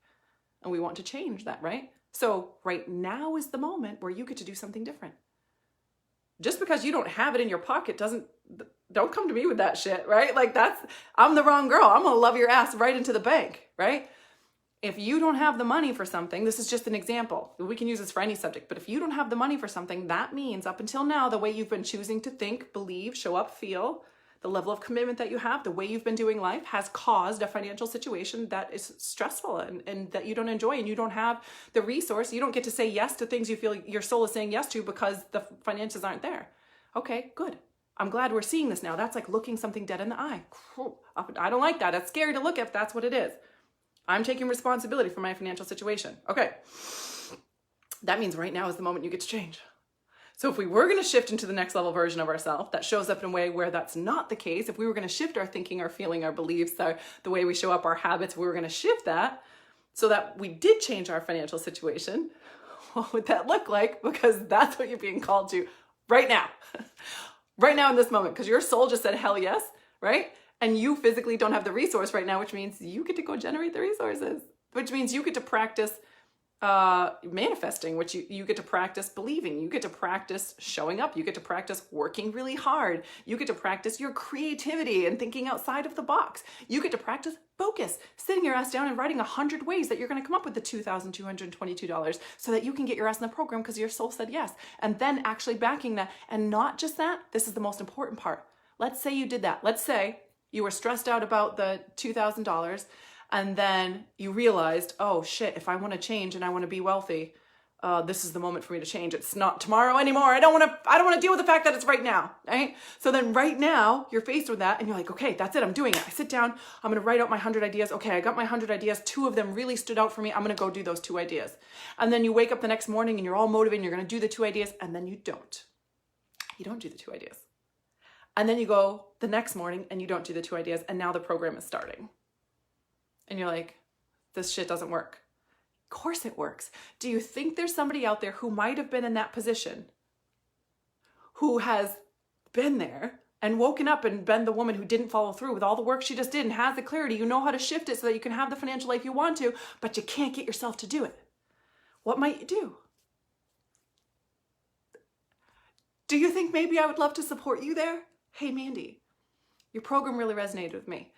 [SPEAKER 1] And we want to change that, right? So right now is the moment where you get to do something different. Just because you don't have it in your pocket don't come to me with that shit, right? Like I'm the wrong girl. I'm going to love your ass right into the bank, right? If you don't have the money for something, this is just an example. We can use this for any subject, but if you don't have the money for something, that means up until now, the way you've been choosing to think, believe, show up, feel, the level of commitment that you have, the way you've been doing life has caused a financial situation that is stressful and that you don't enjoy, and you don't have the resource. You don't get to say yes to things you feel your soul is saying yes to because the finances aren't there. Okay, good. I'm glad we're seeing this now. That's like looking something dead in the eye. I don't like that. It's scary to look at if that's what it is. I'm taking responsibility for my financial situation. Okay. That means right now is the moment you get to change. So if we were going to shift into the next level version of ourselves, that shows up in a way where that's not the case. If we were going to shift our thinking, our feeling, our beliefs, the way we show up, our habits, we were going to shift that so that we did change our financial situation. What would that look like? Because that's what you're being called to right now. Right now in this moment, because your soul just said, hell yes, right? And you physically don't have the resource right now, which means you get to go generate the resources, which means you get to practice manifesting, which you get to practice believing, you get to practice showing up, you get to practice working really hard, you get to practice your creativity and thinking outside of the box, you get to practice focus, sitting your ass down and writing 100 ways that you're going to come up with the $2,222 so that you can get your ass in the program because your soul said yes, and then actually backing that. And not just that, this is the most important part. Let's say you did that. Let's say you were stressed out about the $2,000 and then you realized, oh shit, if I want to change and I want to be wealthy, this is the moment for me to change. It's not tomorrow anymore. I don't want to deal with the fact that it's right now, right? So then right now you're faced with that and you're like, okay, that's it. I'm doing it. I sit down, I'm going to write out my 100 ideas. Okay, I got my 100 ideas. 2 of them really stood out for me. I'm going to go do those 2 ideas. And then you wake up the next morning and you're all motivated and you're going to do the 2 ideas, and then you don't. You don't do the 2 ideas. And then you go the next morning and you don't do the 2 ideas, and now the program is starting. And you're like, this shit doesn't work. Of course it works. Do you think there's somebody out there who might have been in that position, who has been there and woken up and been the woman who didn't follow through with all the work she just did and has the clarity? You know how to shift it so that you can have the financial life you want to, but you can't get yourself to do it. What might you do? Do you think maybe I would love to support you there? Hey, Mandy, your program really resonated with me.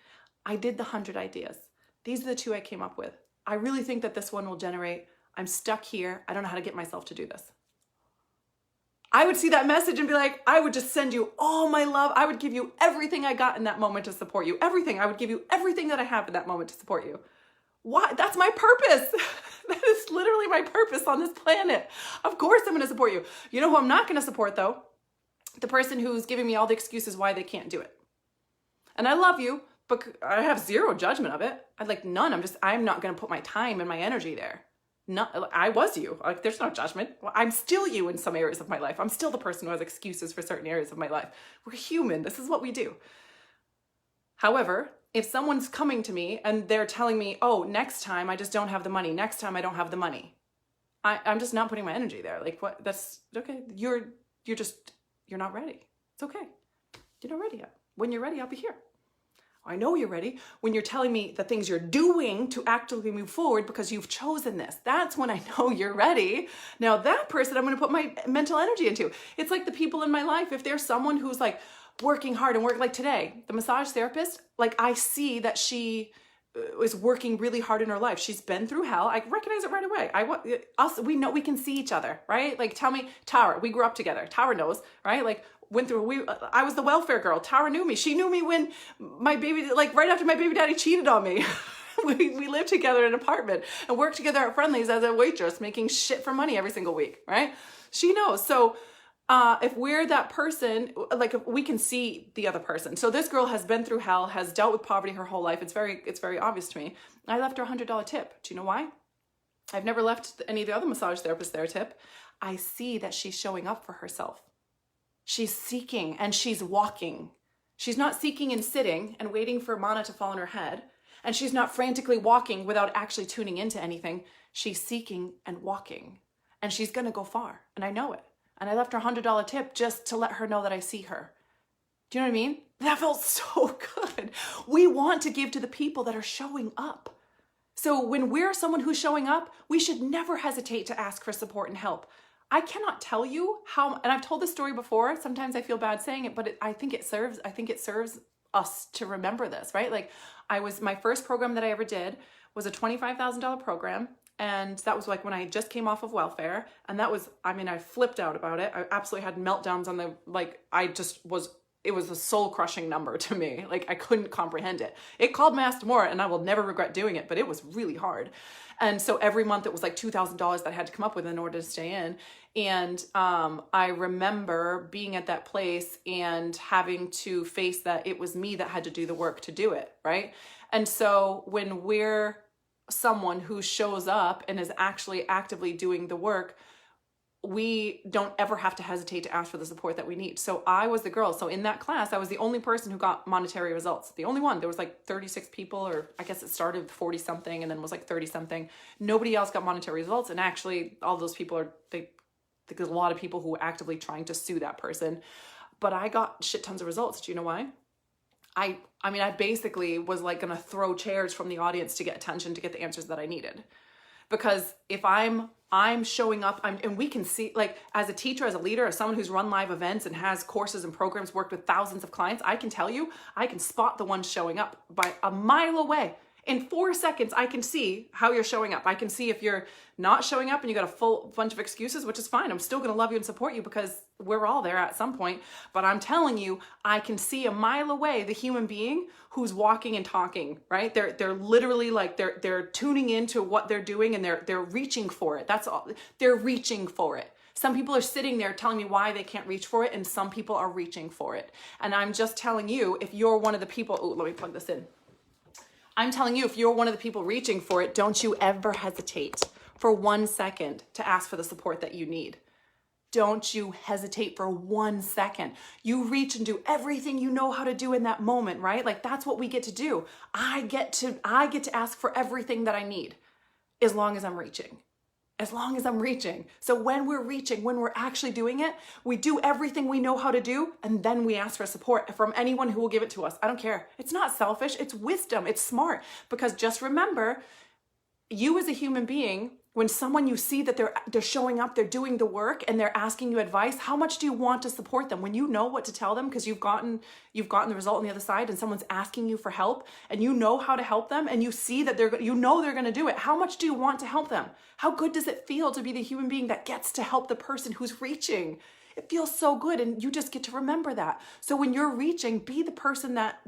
[SPEAKER 1] I did the 100 ideas. These are the 2 I came up with. I really think that this one will generate, I'm stuck here. I don't know how to get myself to do this. I would see that message and be like, I would just send you all my love. I would give you everything I got in that moment to support you. Everything. I would give you everything that I have in that moment to support you. Why? That's my purpose. That is literally my purpose on this planet. Of course I'm going to support you. You know who I'm not going to support though? The person who's giving me all the excuses why they can't do it. And I love you, But I have zero judgment of it. I like none. I'm not going to put my time and my energy there. I was you. Like, there's no judgment. Well, I'm still you in some areas of my life. I'm still the person who has excuses for certain areas of my life. We're human. This is what we do. However, if someone's coming to me and they're telling me, oh, next time I just don't have the money. Next time I don't have the money. I'm just not putting my energy there. Like, what? That's okay. You're not ready. It's okay. You're not ready yet. When you're ready, I'll be here. I know you're ready when you're telling me the things you're doing to actively move forward because you've chosen this. That's when I know you're ready. Now that person I'm going to put my mental energy into. It's like the people in my life. If there's someone who's like working hard and work like today, the massage therapist, like I see that she is working really hard in her life. She's been through hell. I recognize it right away. We know we can see each other, right? Like tell me, Tara, we grew up together. Tara knows, right? Like I was the welfare girl. Tara knew me. She knew me when my baby, like right after my baby daddy cheated on me. we lived together in an apartment and worked together at Friendly's as a waitress, making shit for money every single week, right? She knows. So if we're that person, like we can see the other person. So this girl has been through hell, has dealt with poverty her whole life. It's very obvious to me. I left her $100 tip. Do you know why? I've never left any of the other massage therapists their tip. I see that she's showing up for herself. She's seeking and she's walking. She's not seeking and sitting and waiting for mana to fall on her head. And she's not frantically walking without actually tuning into anything. She's seeking and walking. And she's going to go far. And I know it. And I left her $100 tip just to let her know that I see her. Do you know what I mean? That felt so good. We want to give to the people that are showing up. So when we're someone who's showing up, we should never hesitate to ask for support and help. I cannot tell you how, and I've told this story before. Sometimes I feel bad saying it, but I think it serves us to remember this, right? Like my first program that I ever did was a $25,000 program. And that was like when I just came off of welfare. And that was, I flipped out about it. I absolutely had meltdowns on it was a soul crushing number to me. Like I couldn't comprehend it. It called my ass to more and I will never regret doing it, but it was really hard. And so every month it was like $2,000 that I had to come up with in order to stay in. And I remember being at that place and having to face that it was me that had to do the work to do it, right? And so when we're someone who shows up and is actually actively doing the work, we don't ever have to hesitate to ask for the support that we need. So I was the girl. So in that class, I was the only person who got monetary results. The only one. There was like 36 people, or I guess it started with 40 something and then was like 30 something. Nobody else got monetary results. And actually all those people there's a lot of people who are actively trying to sue that person. But I got shit tons of results. Do you know why? I basically was like going to throw chairs from the audience to get attention, to get the answers that I needed. Because if I'm showing up, and we can see, like as a teacher, as a leader, as someone who's run live events and has courses and programs, worked with thousands of clients, I can tell you, I can spot the ones showing up by a mile away. In 4 seconds, I can see how you're showing up. I can see if you're not showing up and you got a full bunch of excuses, which is fine. I'm still going to love you and support you because we're all there at some point. But I'm telling you, I can see a mile away the human being who's walking and talking, right? They're literally like they're tuning into what they're doing and they're reaching for it. That's all. They're reaching for it. Some people are sitting there telling me why they can't reach for it, and some people are reaching for it. And I'm just telling you, if you're one of the people, let me plug this in. I'm telling you, if you're one of the people reaching for it, don't you ever hesitate for 1 second to ask for the support that you need. Don't you hesitate for 1 second. You reach and do everything you know how to do in that moment, right? Like that's what we get to do. I get to ask for everything that I need as long as I'm reaching. As long as I'm reaching. So when we're reaching, when we're actually doing it, we do everything we know how to do, and then we ask for support from anyone who will give it to us. I don't care. It's not selfish. It's wisdom. It's smart. Because just remember, you as a human being, when someone you see that they're showing up, they're doing the work, and they're asking you advice, how much do you want to support them? When you know what to tell them because you've gotten the result on the other side, and someone's asking you for help, and you know how to help them, and you see that they're going to do it. How much do you want to help them? How good does it feel to be the human being that gets to help the person who's reaching? It feels so good, and you just get to remember that. So when you're reaching, be the person that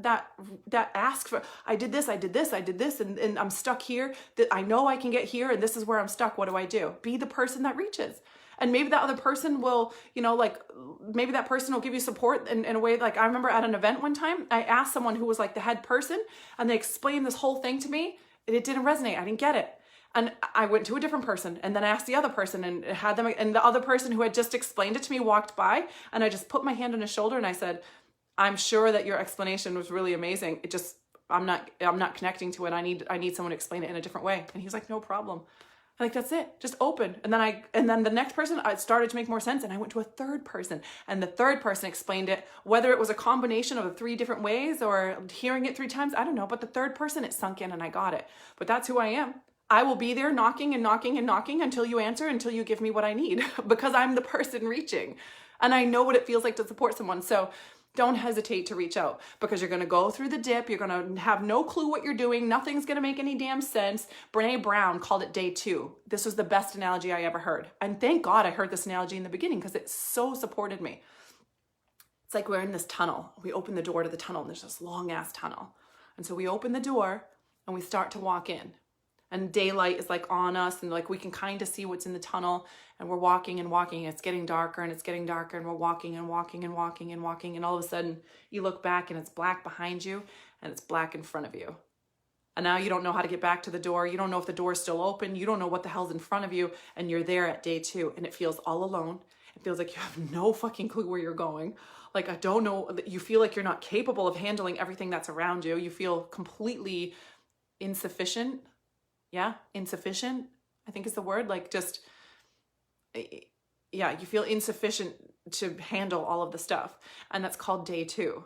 [SPEAKER 1] asks for, I did this, and I'm stuck here. That I know I can get here, and this is where I'm stuck. What do I do? Be the person that reaches. And maybe that other person will, you know, like maybe that person will give you support in a way. Like I remember at an event one time, I asked someone who was like the head person and they explained this whole thing to me and it didn't resonate. I didn't get it. And I went to a different person and then I asked the other person and had them, and the other person who had just explained it to me walked by and I just put my hand on his shoulder and I said, I'm sure that your explanation was really amazing. It just, I'm not connecting to it. I need someone to explain it in a different way. And he was like, no problem. Like, that's it, just open. And then the next person, it started to make more sense. And I went to a third person and the third person explained it, whether it was a combination of the 3 different ways or hearing it 3 times, I don't know. But the third person, it sunk in and I got it. But that's who I am. I will be there knocking and knocking and knocking until you answer, until you give me what I need, because I'm the person reaching and I know what it feels like to support someone. So don't hesitate to reach out, because you're going to go through the dip. You're going to have no clue what you're doing. Nothing's going to make any damn sense. Brene Brown called it day 2. This was the best analogy I ever heard. And thank God I heard this analogy in the beginning because it so supported me. It's like we're in this tunnel. We open the door to the tunnel and there's this long ass tunnel. And so we open the door and we start to walk in. And daylight is like on us and like we can kind of see what's in the tunnel, and we're walking and walking. And it's getting darker and it's getting darker and we're walking and walking and walking and walking. And all of a sudden you look back and it's black behind you and it's black in front of you. And now you don't know how to get back to the door. You don't know if the door is still open. You don't know what the hell's in front of you. And you're there at day 2 and it feels all alone. It feels like you have no fucking clue where you're going. Like, I don't know. You feel like you're not capable of handling everything that's around you. You feel completely insufficient. Yeah, insufficient, I think is the word. Like, just, yeah, you feel insufficient to handle all of the stuff. And that's called day 2.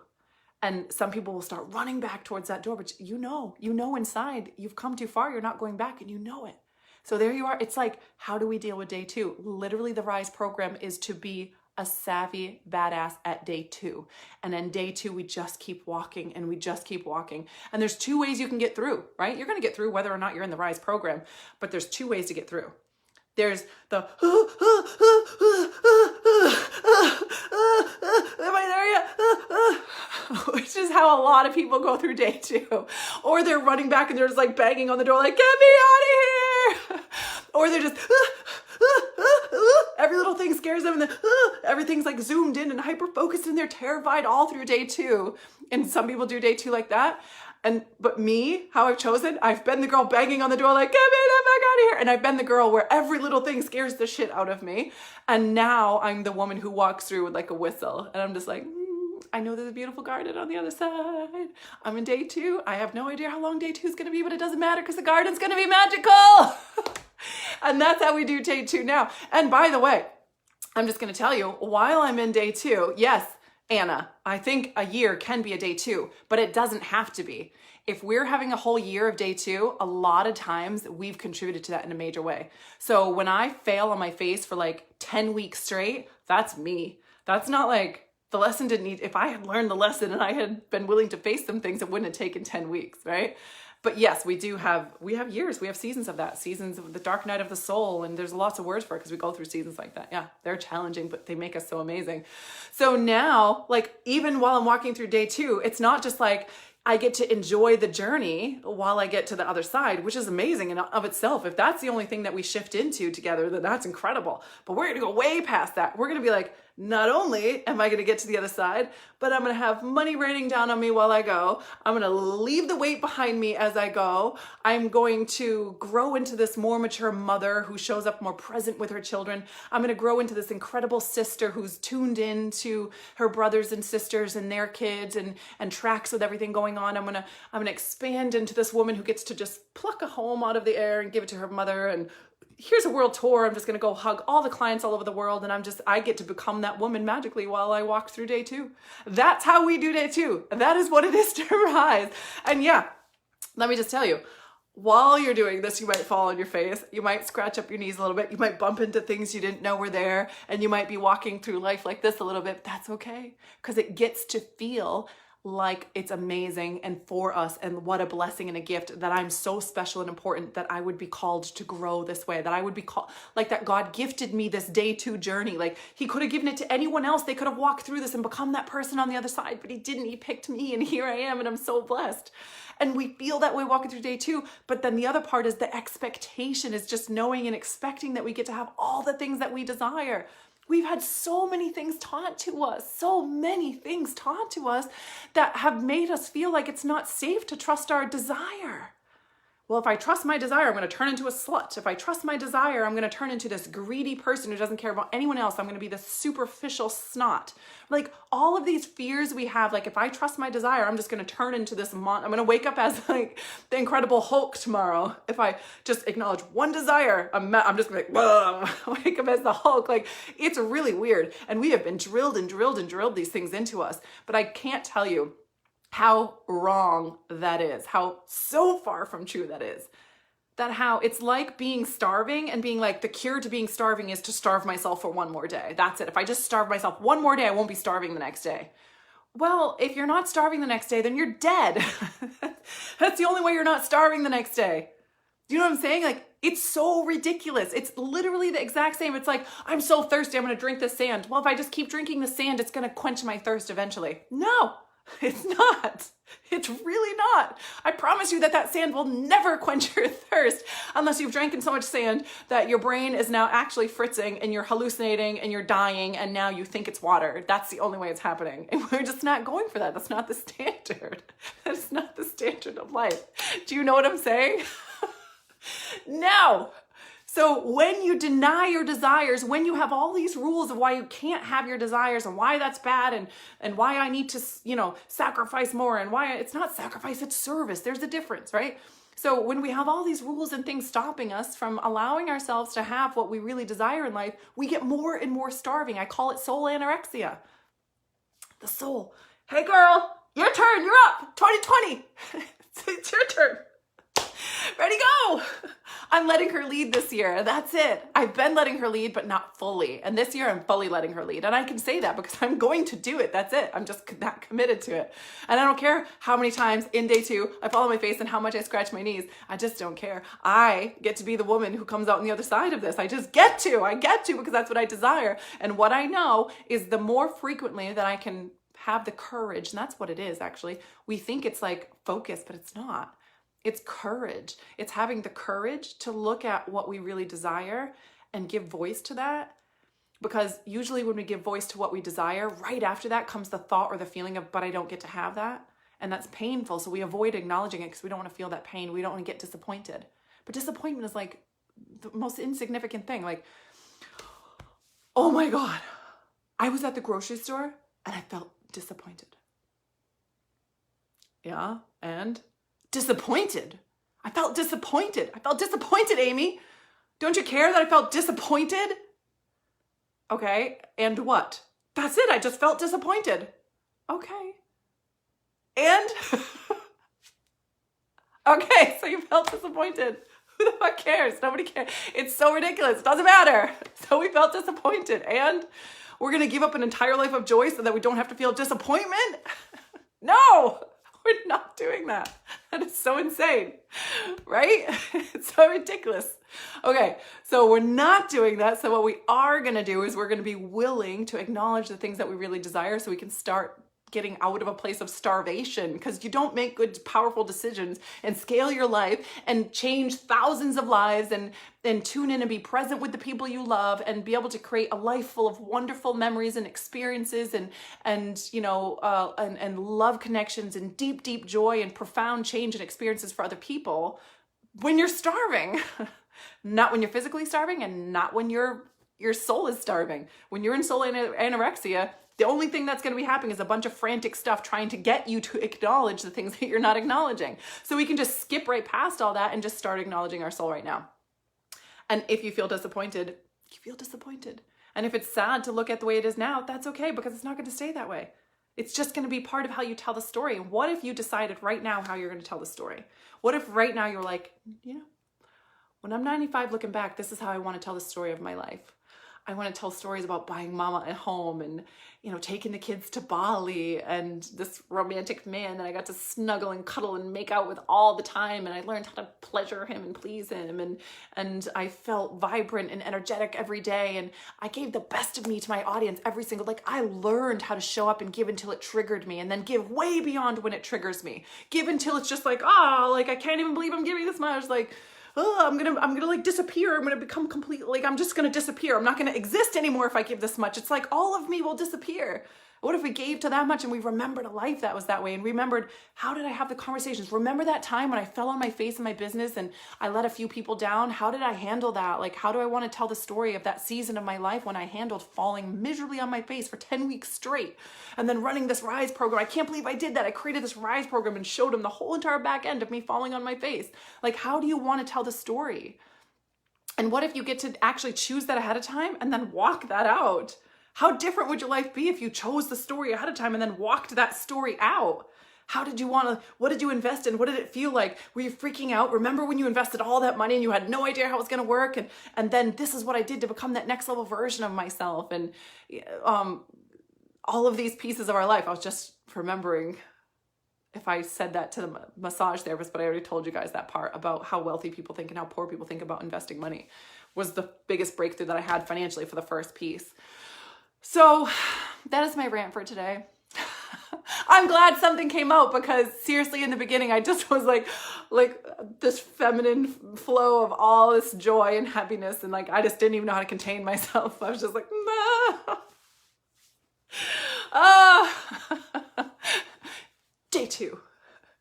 [SPEAKER 1] And some people will start running back towards that door, but you know inside you've come too far. You're not going back and you know it. So there you are. It's like, how do we deal with day 2? Literally, the RISE program is to be a savvy badass at day 2. And then day 2, we just keep walking and we just keep walking. And there's 2 ways you can get through, right? You're going to get through whether or not you're in the RISE program, but there's 2 ways to get through. There's the, am I there yet? Which is how a lot of people go through day 2. Or they're running back and they're just like banging on the door like, get me out of here. Or they're just, every little thing scares them and then everything's like zoomed in and hyper focused and they're terrified all through day 2. And some people do day 2 like that. But me, how I've chosen, I've been the girl banging on the door like, get me the fuck out of here. And I've been the girl where every little thing scares the shit out of me. And now I'm the woman who walks through with like a whistle. And I'm just like, I know there's a beautiful garden on the other side. I'm in day 2. I have no idea how long day 2 is going to be, but it doesn't matter because the garden's going to be magical. And that's how we do day 2 now. And by the way, I'm just going to tell you, while I'm in day 2, yes, Anna, I think a year can be a day 2, but it doesn't have to be. If we're having a whole year of day 2, a lot of times we've contributed to that in a major way. So when I fail on my face for like 10 weeks straight, that's me. That's not like the lesson didn't need, if I had learned the lesson and I had been willing to face some things, it wouldn't have taken 10 weeks, right? But yes, we have years, we have seasons of that, seasons of the dark night of the soul. And there's lots of words for it because we go through seasons like that. Yeah, they're challenging, but they make us so amazing. So now, like, even while I'm walking through day 2, it's not just like, I get to enjoy the journey while I get to the other side, which is amazing in of itself. If that's the only thing that we shift into together, then that's incredible. But we're going to go way past that. We're going to be like, not only am I going to get to the other side, but I'm going to have money raining down on me while I go. I'm going to leave the weight behind me as I go. I'm going to grow into this more mature mother who shows up more present with her children. I'm going to grow into this incredible sister who's tuned in to her brothers and sisters and their kids and tracks with everything going on. I'm going to expand into this woman who gets to just pluck a home out of the air and give it to her mother, and here's a world tour. I'm just going to go hug all the clients all over the world. And I get to become that woman magically while I walk through day 2. That's how we do day 2. That is what it is to rise. And yeah, let me just tell you, while you're doing this, you might fall on your face. You might scratch up your knees a little bit. You might bump into things you didn't know were there. And you might be walking through life like this a little bit. That's okay. Because it gets to feel like it's amazing and for us, and what a blessing and a gift that I'm so special and important that I would be called to grow this way, that I would be called, like that God gifted me this day 2 journey. Like he could have given it to anyone else. They could have walked through this and become that person on the other side, but he didn't. He picked me, and here I am, and I'm so blessed. And we feel that way walking through day 2. But then the other part is the expectation, is just knowing and expecting that we get to have all the things that we desire. We've had so many things taught to us, that have made us feel like it's not safe to trust our desire. Well, if I trust my desire, I'm going to turn into a slut. If I trust my desire, I'm going to turn into this greedy person who doesn't care about anyone else. I'm going to be this superficial snot. Like all of these fears we have, like if I trust my desire, I'm just going to turn into this I'm going to wake up as like the Incredible Hulk tomorrow. If I just acknowledge one desire, I'm just going to like, wake up as the Hulk. Like it's really weird. And we have been drilled these things into us. But I can't tell you how wrong that is, how so far from true that is. That how it's like being starving and being like, the cure to being starving is to starve myself for one more day. That's it. If I just starve myself one more day, I won't be starving the next day. Well, if you're not starving the next day, then you're dead. That's the only way you're not starving the next day. Do you know what I'm saying? Like, it's so ridiculous. It's literally the exact same. It's like, I'm so thirsty, I'm going to drink this sand. Well, if I just keep drinking the sand, it's going to quench my thirst eventually. No. It's not. It's really not. I promise you that sand will never quench your thirst unless you've drank so much sand that your brain is now actually fritzing and you're hallucinating and you're dying and now you think it's water. That's the only way it's happening. And we're just not going for that. That's not the standard. That's not the standard of life. Do you know what I'm saying? No. So when you deny your desires, when you have all these rules of why you can't have your desires and why that's bad and why I need to, sacrifice more, and why it's not sacrifice, it's service. There's a difference, right? So when we have all these rules and things stopping us from allowing ourselves to have what we really desire in life, we get more and more starving. I call it soul anorexia. The soul. Hey girl, your turn, you're up. 2020. It's your turn. Ready, go. I'm letting her lead this year. That's it. I've been letting her lead, but not fully. And this year I'm fully letting her lead. And I can say that because I'm going to do it. That's it. I'm just that committed to it. And I don't care how many times in day 2 I fall on my face and how much I scratch my knees. I just don't care. I get to be the woman who comes out on the other side of this. I get to because that's what I desire. And what I know is the more frequently that I can have the courage, and that's what it is actually. We think it's like focus, but it's not. It's courage. It's having the courage to look at what we really desire and give voice to that. Because usually when we give voice to what we desire, right after that comes the thought or the feeling of, but I don't get to have that. And that's painful. So we avoid acknowledging it because we don't want to feel that pain. We don't want to get disappointed. But disappointment is like the most insignificant thing. Like, oh my God, I was at the grocery store and I felt disappointed. Yeah, and disappointed. I felt disappointed. Amy. Don't you care that I felt disappointed? Okay, and what? That's it. I just felt disappointed. Okay. And? Okay, so you felt disappointed. Who the fuck cares? Nobody cares. It's so ridiculous. It doesn't matter. So we felt disappointed. And we're going to give up an entire life of joy so that we don't have to feel disappointment? No. We're not doing that. That is so insane, right? It's so ridiculous. Okay, so we're not doing that. So what we are going to do is we're going to be willing to acknowledge the things that we really desire so we can start getting out of a place of starvation, because you don't make good, powerful decisions and scale your life and change thousands of lives and tune in and be present with the people you love and be able to create a life full of wonderful memories and experiences and love connections and deep, deep joy and profound change and experiences for other people when you're starving. Not when you're physically starving and not when your soul is starving. When you're in soul anorexia, the only thing that's going to be happening is a bunch of frantic stuff trying to get you to acknowledge the things that you're not acknowledging. So we can just skip right past all that and just start acknowledging our soul right now. And if you feel disappointed, you feel disappointed. And if it's sad to look at the way it is now, that's okay, because it's not going to stay that way. It's just going to be part of how you tell the story. What if you decided right now how you're going to tell the story? What if right now you're like, when I'm 95 looking back, this is how I want to tell the story of my life. I want to tell stories about buying mama a home and, you know, taking the kids to Bali and this romantic man that I got to snuggle and cuddle and make out with all the time. And I learned how to pleasure him and please him. And I felt vibrant and energetic every day. And I gave the best of me to my audience every single, like I learned how to show up and give until it triggered me, and then give way beyond when it triggers me. Give until it's just like, oh, like I can't even believe I'm giving this much. Like, oh, I'm gonna like disappear. I'm gonna become completely, like, I'm just gonna disappear. I'm not gonna exist anymore if I give this much. It's like all of me will disappear. What if we gave to that much and we remembered a life that was that way and remembered, how did I have the conversations? Remember that time when I fell on my face in my business and I let a few people down? How did I handle that? Like, how do I want to tell the story of that season of my life when I handled falling miserably on my face for 10 weeks straight and then running this Rise program? I can't believe I did that. I created this Rise program and showed them the whole entire back end of me falling on my face. Like, how do you want to tell the story? And what if you get to actually choose that ahead of time and then walk that out? How different would your life be if you chose the story ahead of time and then walked that story out? How did you want to, what did you invest in? What did it feel like? Were you freaking out? Remember when you invested all that money and you had no idea how it was going to work? And then this is what I did to become that next level version of myself. And all of these pieces of our life, I was just remembering, if I said that to the massage therapist, but I already told you guys that part about how wealthy people think and how poor people think about investing money was the biggest breakthrough that I had financially for the first piece. So that is my rant for today. I'm glad something came out, because seriously, in the beginning, I just was like this feminine flow of all this joy and happiness. And like, I just didn't even know how to contain myself. I was just like, Day 2.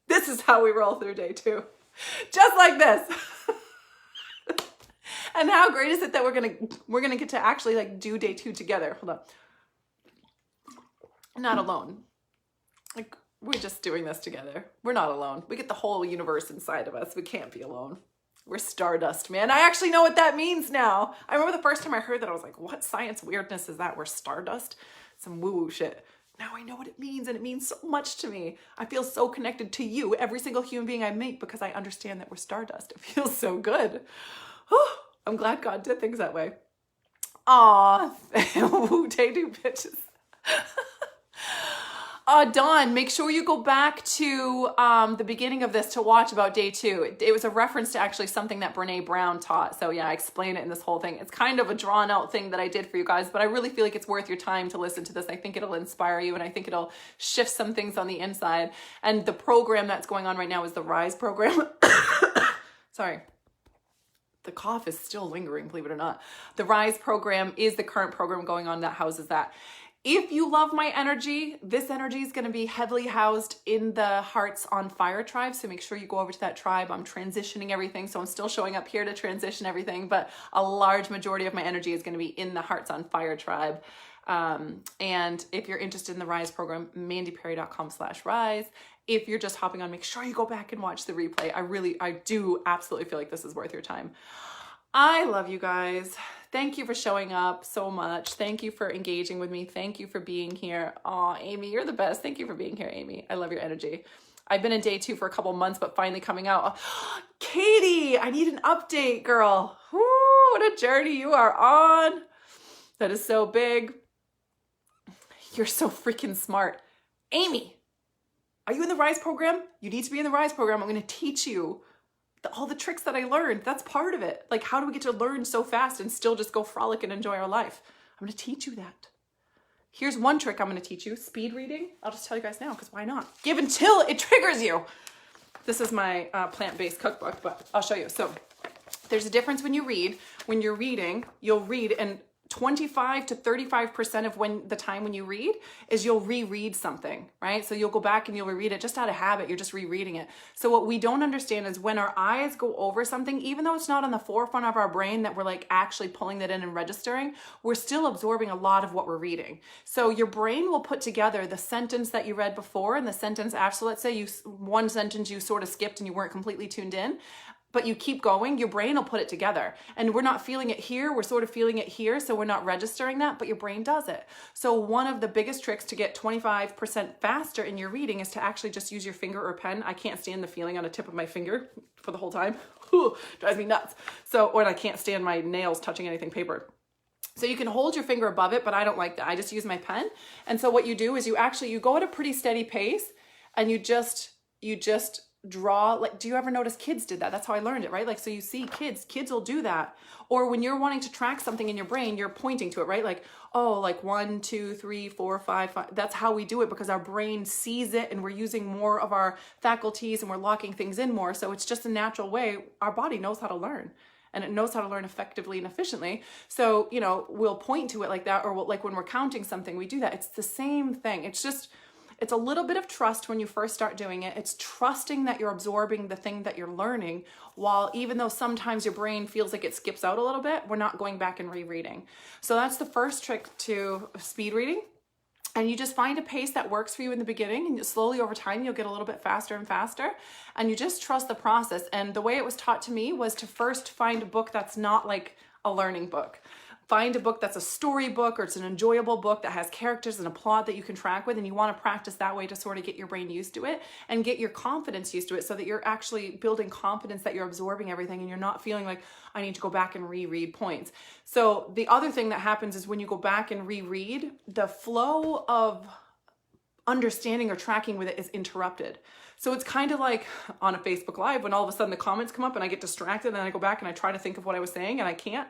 [SPEAKER 1] This is how we roll through day 2. Just like this. And how great is it that we're gonna get to actually like do day 2 together. Hold on. Not alone. Like, we're just doing this together. We're not alone. We get the whole universe inside of us. We can't be alone. We're stardust, man. I actually know what that means now. I remember the first time I heard that, I was like, what science weirdness is that? We're stardust? Some woo-woo shit. Now I know what it means, and it means so much to me. I feel so connected to you, every single human being I meet, because I understand that we're stardust. It feels so good. I'm glad God did things that way. Aw, day 2 bitches. Dawn, make sure you go back to the beginning of this to watch about day 2. It was a reference to actually something that Brene Brown taught. So yeah, I explain it in this whole thing. It's kind of a drawn out thing that I did for you guys, but I really feel like it's worth your time to listen to this. I think it'll inspire you, and I think it'll shift some things on the inside. And the program that's going on right now is the Rise program. Sorry. The cough is still lingering, believe it or not. The Rise program is the current program going on that houses that. If you love my energy, this energy is going to be heavily housed in the Hearts on Fire tribe. So make sure you go over to that tribe. I'm transitioning everything. So I'm still showing up here to transition everything, but a large majority of my energy is going to be in the Hearts on Fire tribe. And if you're interested in the Rise program, mandyperry.com/rise. If you're just hopping on, make sure you go back and watch the replay. I do absolutely feel like this is worth your time. I love you guys. Thank you for showing up so much. Thank you for engaging with me. Thank you for being here. Aw, Amy, you're the best. Thank you for being here, Amy. I love your energy. I've been in day 2 for a couple months, but finally coming out. Katie, I need an update, girl. Woo, what a journey you are on. That is so big. You're so freaking smart. Amy, are you in the Rise program? You need to be in the Rise program. I'm going to teach you all the tricks that I learned. That's part of it. Like, how do we get to learn so fast and still just go frolic and enjoy our life? I'm going to teach you that. Here's one trick I'm going to teach you. Speed reading. I'll just tell you guys now, because why not? Give until it triggers you. This is my plant-based cookbook, but I'll show you. So there's a difference when you read. When you're reading, you'll read, and 25 to 35% of the time when you read is you'll reread something, right? So you'll go back and you'll reread it just out of habit. You're just rereading it. So what we don't understand is when our eyes go over something, even though it's not on the forefront of our brain that we're like actually pulling that in and registering, we're still absorbing a lot of what we're reading. So your brain will put together the sentence that you read before and the sentence after. So let's say one sentence you sort of skipped and you weren't completely tuned in, but you keep going, your brain will put it together. And we're not feeling it here, we're sort of feeling it here, so we're not registering that, but your brain does it. So one of the biggest tricks to get 25% faster in your reading is to actually just use your finger or pen. I can't stand the feeling on the tip of my finger for the whole time. Drives me nuts. So, or I can't stand my nails touching anything paper. So you can hold your finger above it, but I don't like that. I just use my pen. And so what you do is you go at a pretty steady pace, and you just draw. Like, do you ever notice kids did that? That's how I learned it, right? Like, so you see kids will do that. Or when you're wanting to track something in your brain, you're pointing to it, right? Like, oh, like 1, 2, 3, 4, 5, 5. That's how we do it, because our brain sees it and we're using more of our faculties and we're locking things in more. So it's just a natural way. Our body knows how to learn, and it knows how to learn effectively and efficiently. So, we'll point to it like that, or like when we're counting something, we do that. It's the same thing. It's a little bit of trust when you first start doing it. It's trusting that you're absorbing the thing that you're learning, while even though sometimes your brain feels like it skips out a little bit, we're not going back and rereading. So that's the first trick to speed reading. And you just find a pace that works for you in the beginning, and slowly over time, you'll get a little bit faster and faster, and you just trust the process. And the way it was taught to me was to first find a book that's not like a learning book. Find a book that's a storybook, or it's an enjoyable book that has characters and a plot that you can track with, and you want to practice that way to sort of get your brain used to it and get your confidence used to it, so that you're actually building confidence that you're absorbing everything and you're not feeling like, I need to go back and reread points. So the other thing that happens is when you go back and reread, the flow of understanding or tracking with it is interrupted. So it's kind of like on a Facebook Live when all of a sudden the comments come up and I get distracted, and then I go back and I try to think of what I was saying and I can't.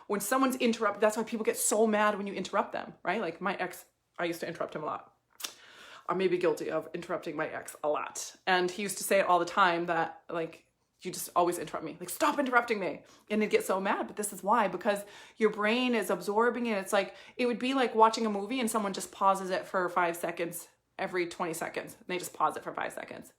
[SPEAKER 1] When someone's interrupted, that's why people get so mad when you interrupt them, right? Like my ex, I used to interrupt him a lot. I may be guilty of interrupting my ex a lot. And he used to say it all the time, that like, you just always interrupt me. Like, stop interrupting me. And he'd get so mad. But this is why, because your brain is absorbing it. It's like, it would be like watching a movie and someone just pauses it for 5 seconds every 20 seconds. And they just pause it for 5 seconds.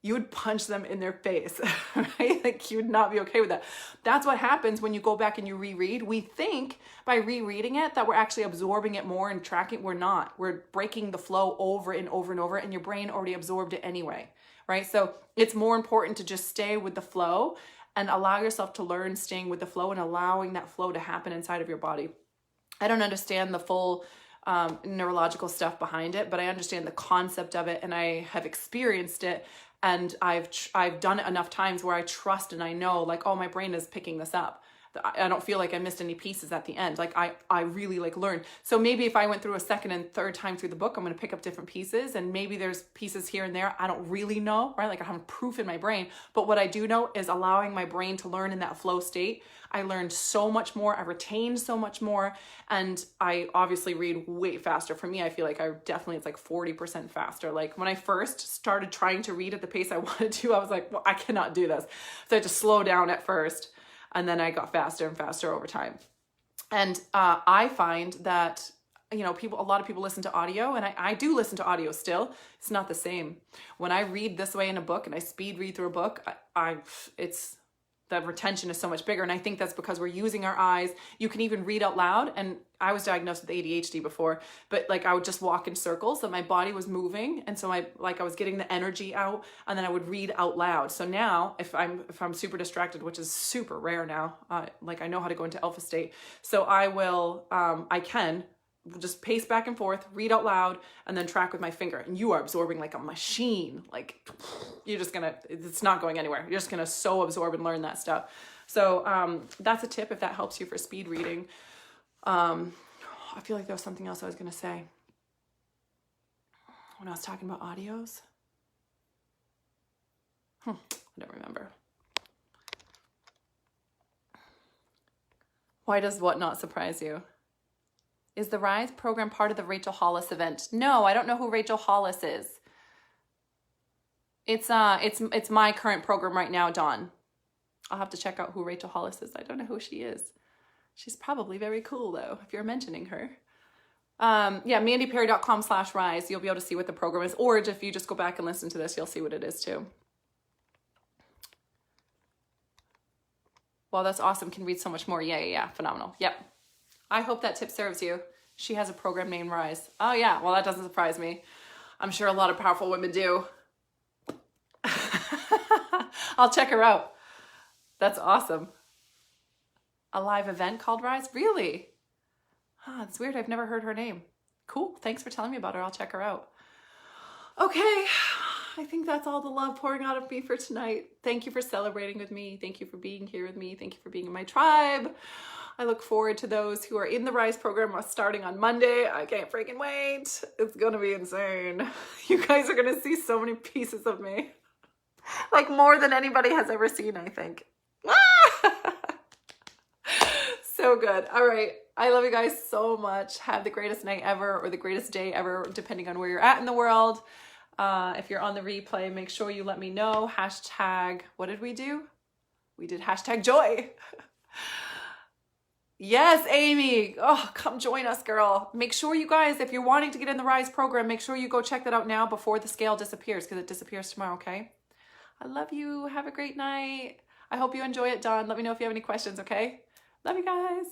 [SPEAKER 1] You would punch them in their face, right? Like, you would not be okay with that. That's what happens when you go back and you reread. We think by rereading it that we're actually absorbing it more and tracking. We're not. We're breaking the flow over and over and over, and your brain already absorbed it anyway, right? So it's more important to just stay with the flow and allow yourself to learn staying with the flow and allowing that flow to happen inside of your body. I don't understand the full neurological stuff behind it, but I understand the concept of it, and I have experienced it. And I've done it enough times where I trust and I know, like, oh, my brain is picking this up. I don't feel like I missed any pieces at the end. Like I really like learn. So maybe if I went through a second and third time through the book, I'm going to pick up different pieces, and maybe there's pieces here and there. I don't really know, right? Like, I have proof in my brain, but what I do know is allowing my brain to learn in that flow state. I learned so much more. I retained so much more. And I obviously read way faster. For me, I feel like it's like 40% faster. Like, when I first started trying to read at the pace I wanted to, I was like, well, I cannot do this. So I had to slow down at first. And then I got faster and faster over time. And I find that, a lot of people listen to audio, and I do listen to audio still. It's not the same. When I read this way in a book and I speed read through a book, the retention is so much bigger. And I think that's because we're using our eyes. You can even read out loud. And I was diagnosed with ADHD before, but like, I would just walk in circles, and my body was moving. And so I was getting the energy out, and then I would read out loud. So now if I'm super distracted, which is super rare now, I know how to go into alpha state. So I can just pace back and forth, read out loud, and then track with my finger. And you are absorbing like a machine. Like, it's not going anywhere. You're just gonna so absorb and learn that stuff. So that's a tip if that helps you for speed reading. I feel like there was something else I was gonna say when I was talking about audios. I don't remember. Why does what not surprise you? Is the Rise program part of the Rachel Hollis event? No, I don't know who Rachel Hollis is. It's my current program right now, Dawn. I'll have to check out who Rachel Hollis is. I don't know who she is. She's probably very cool though, if you're mentioning her. Yeah, mandyperry.com/rise. You'll be able to see what the program is. Or if you just go back and listen to this, you'll see what it is too. Well, that's awesome. Can read so much more. Yeah. Phenomenal. Yep. I hope that tip serves you. She has a program named Rise. Oh yeah, well, that doesn't surprise me. I'm sure a lot of powerful women do. I'll check her out. That's awesome. A live event called Rise? Really? It's weird. I've never heard her name. Cool. Thanks for telling me about her. I'll check her out. Okay. I think that's all the love pouring out of me for tonight. Thank you for celebrating with me. Thank you for being here with me. Thank you for being in my tribe. I look forward to those who are in the Rise program starting on Monday. I can't freaking wait. It's gonna be insane. You guys are gonna see so many pieces of me. Like more than anybody has ever seen, I think. So good. All right. I love you guys so much. Have the greatest night ever or the greatest day ever, depending on where you're at in the world. If you're on the replay, make sure you let me know. Hashtag, what did we do? We did hashtag joy. Yes, Amy. Oh, come join us, girl. Make sure you guys, if you're wanting to get in the Rise program, make sure you go check that out now before the scale disappears, because it disappears tomorrow, okay? I love you. Have a great night. I hope you enjoy it, Dawn. Let me know if you have any questions, okay? Love you guys.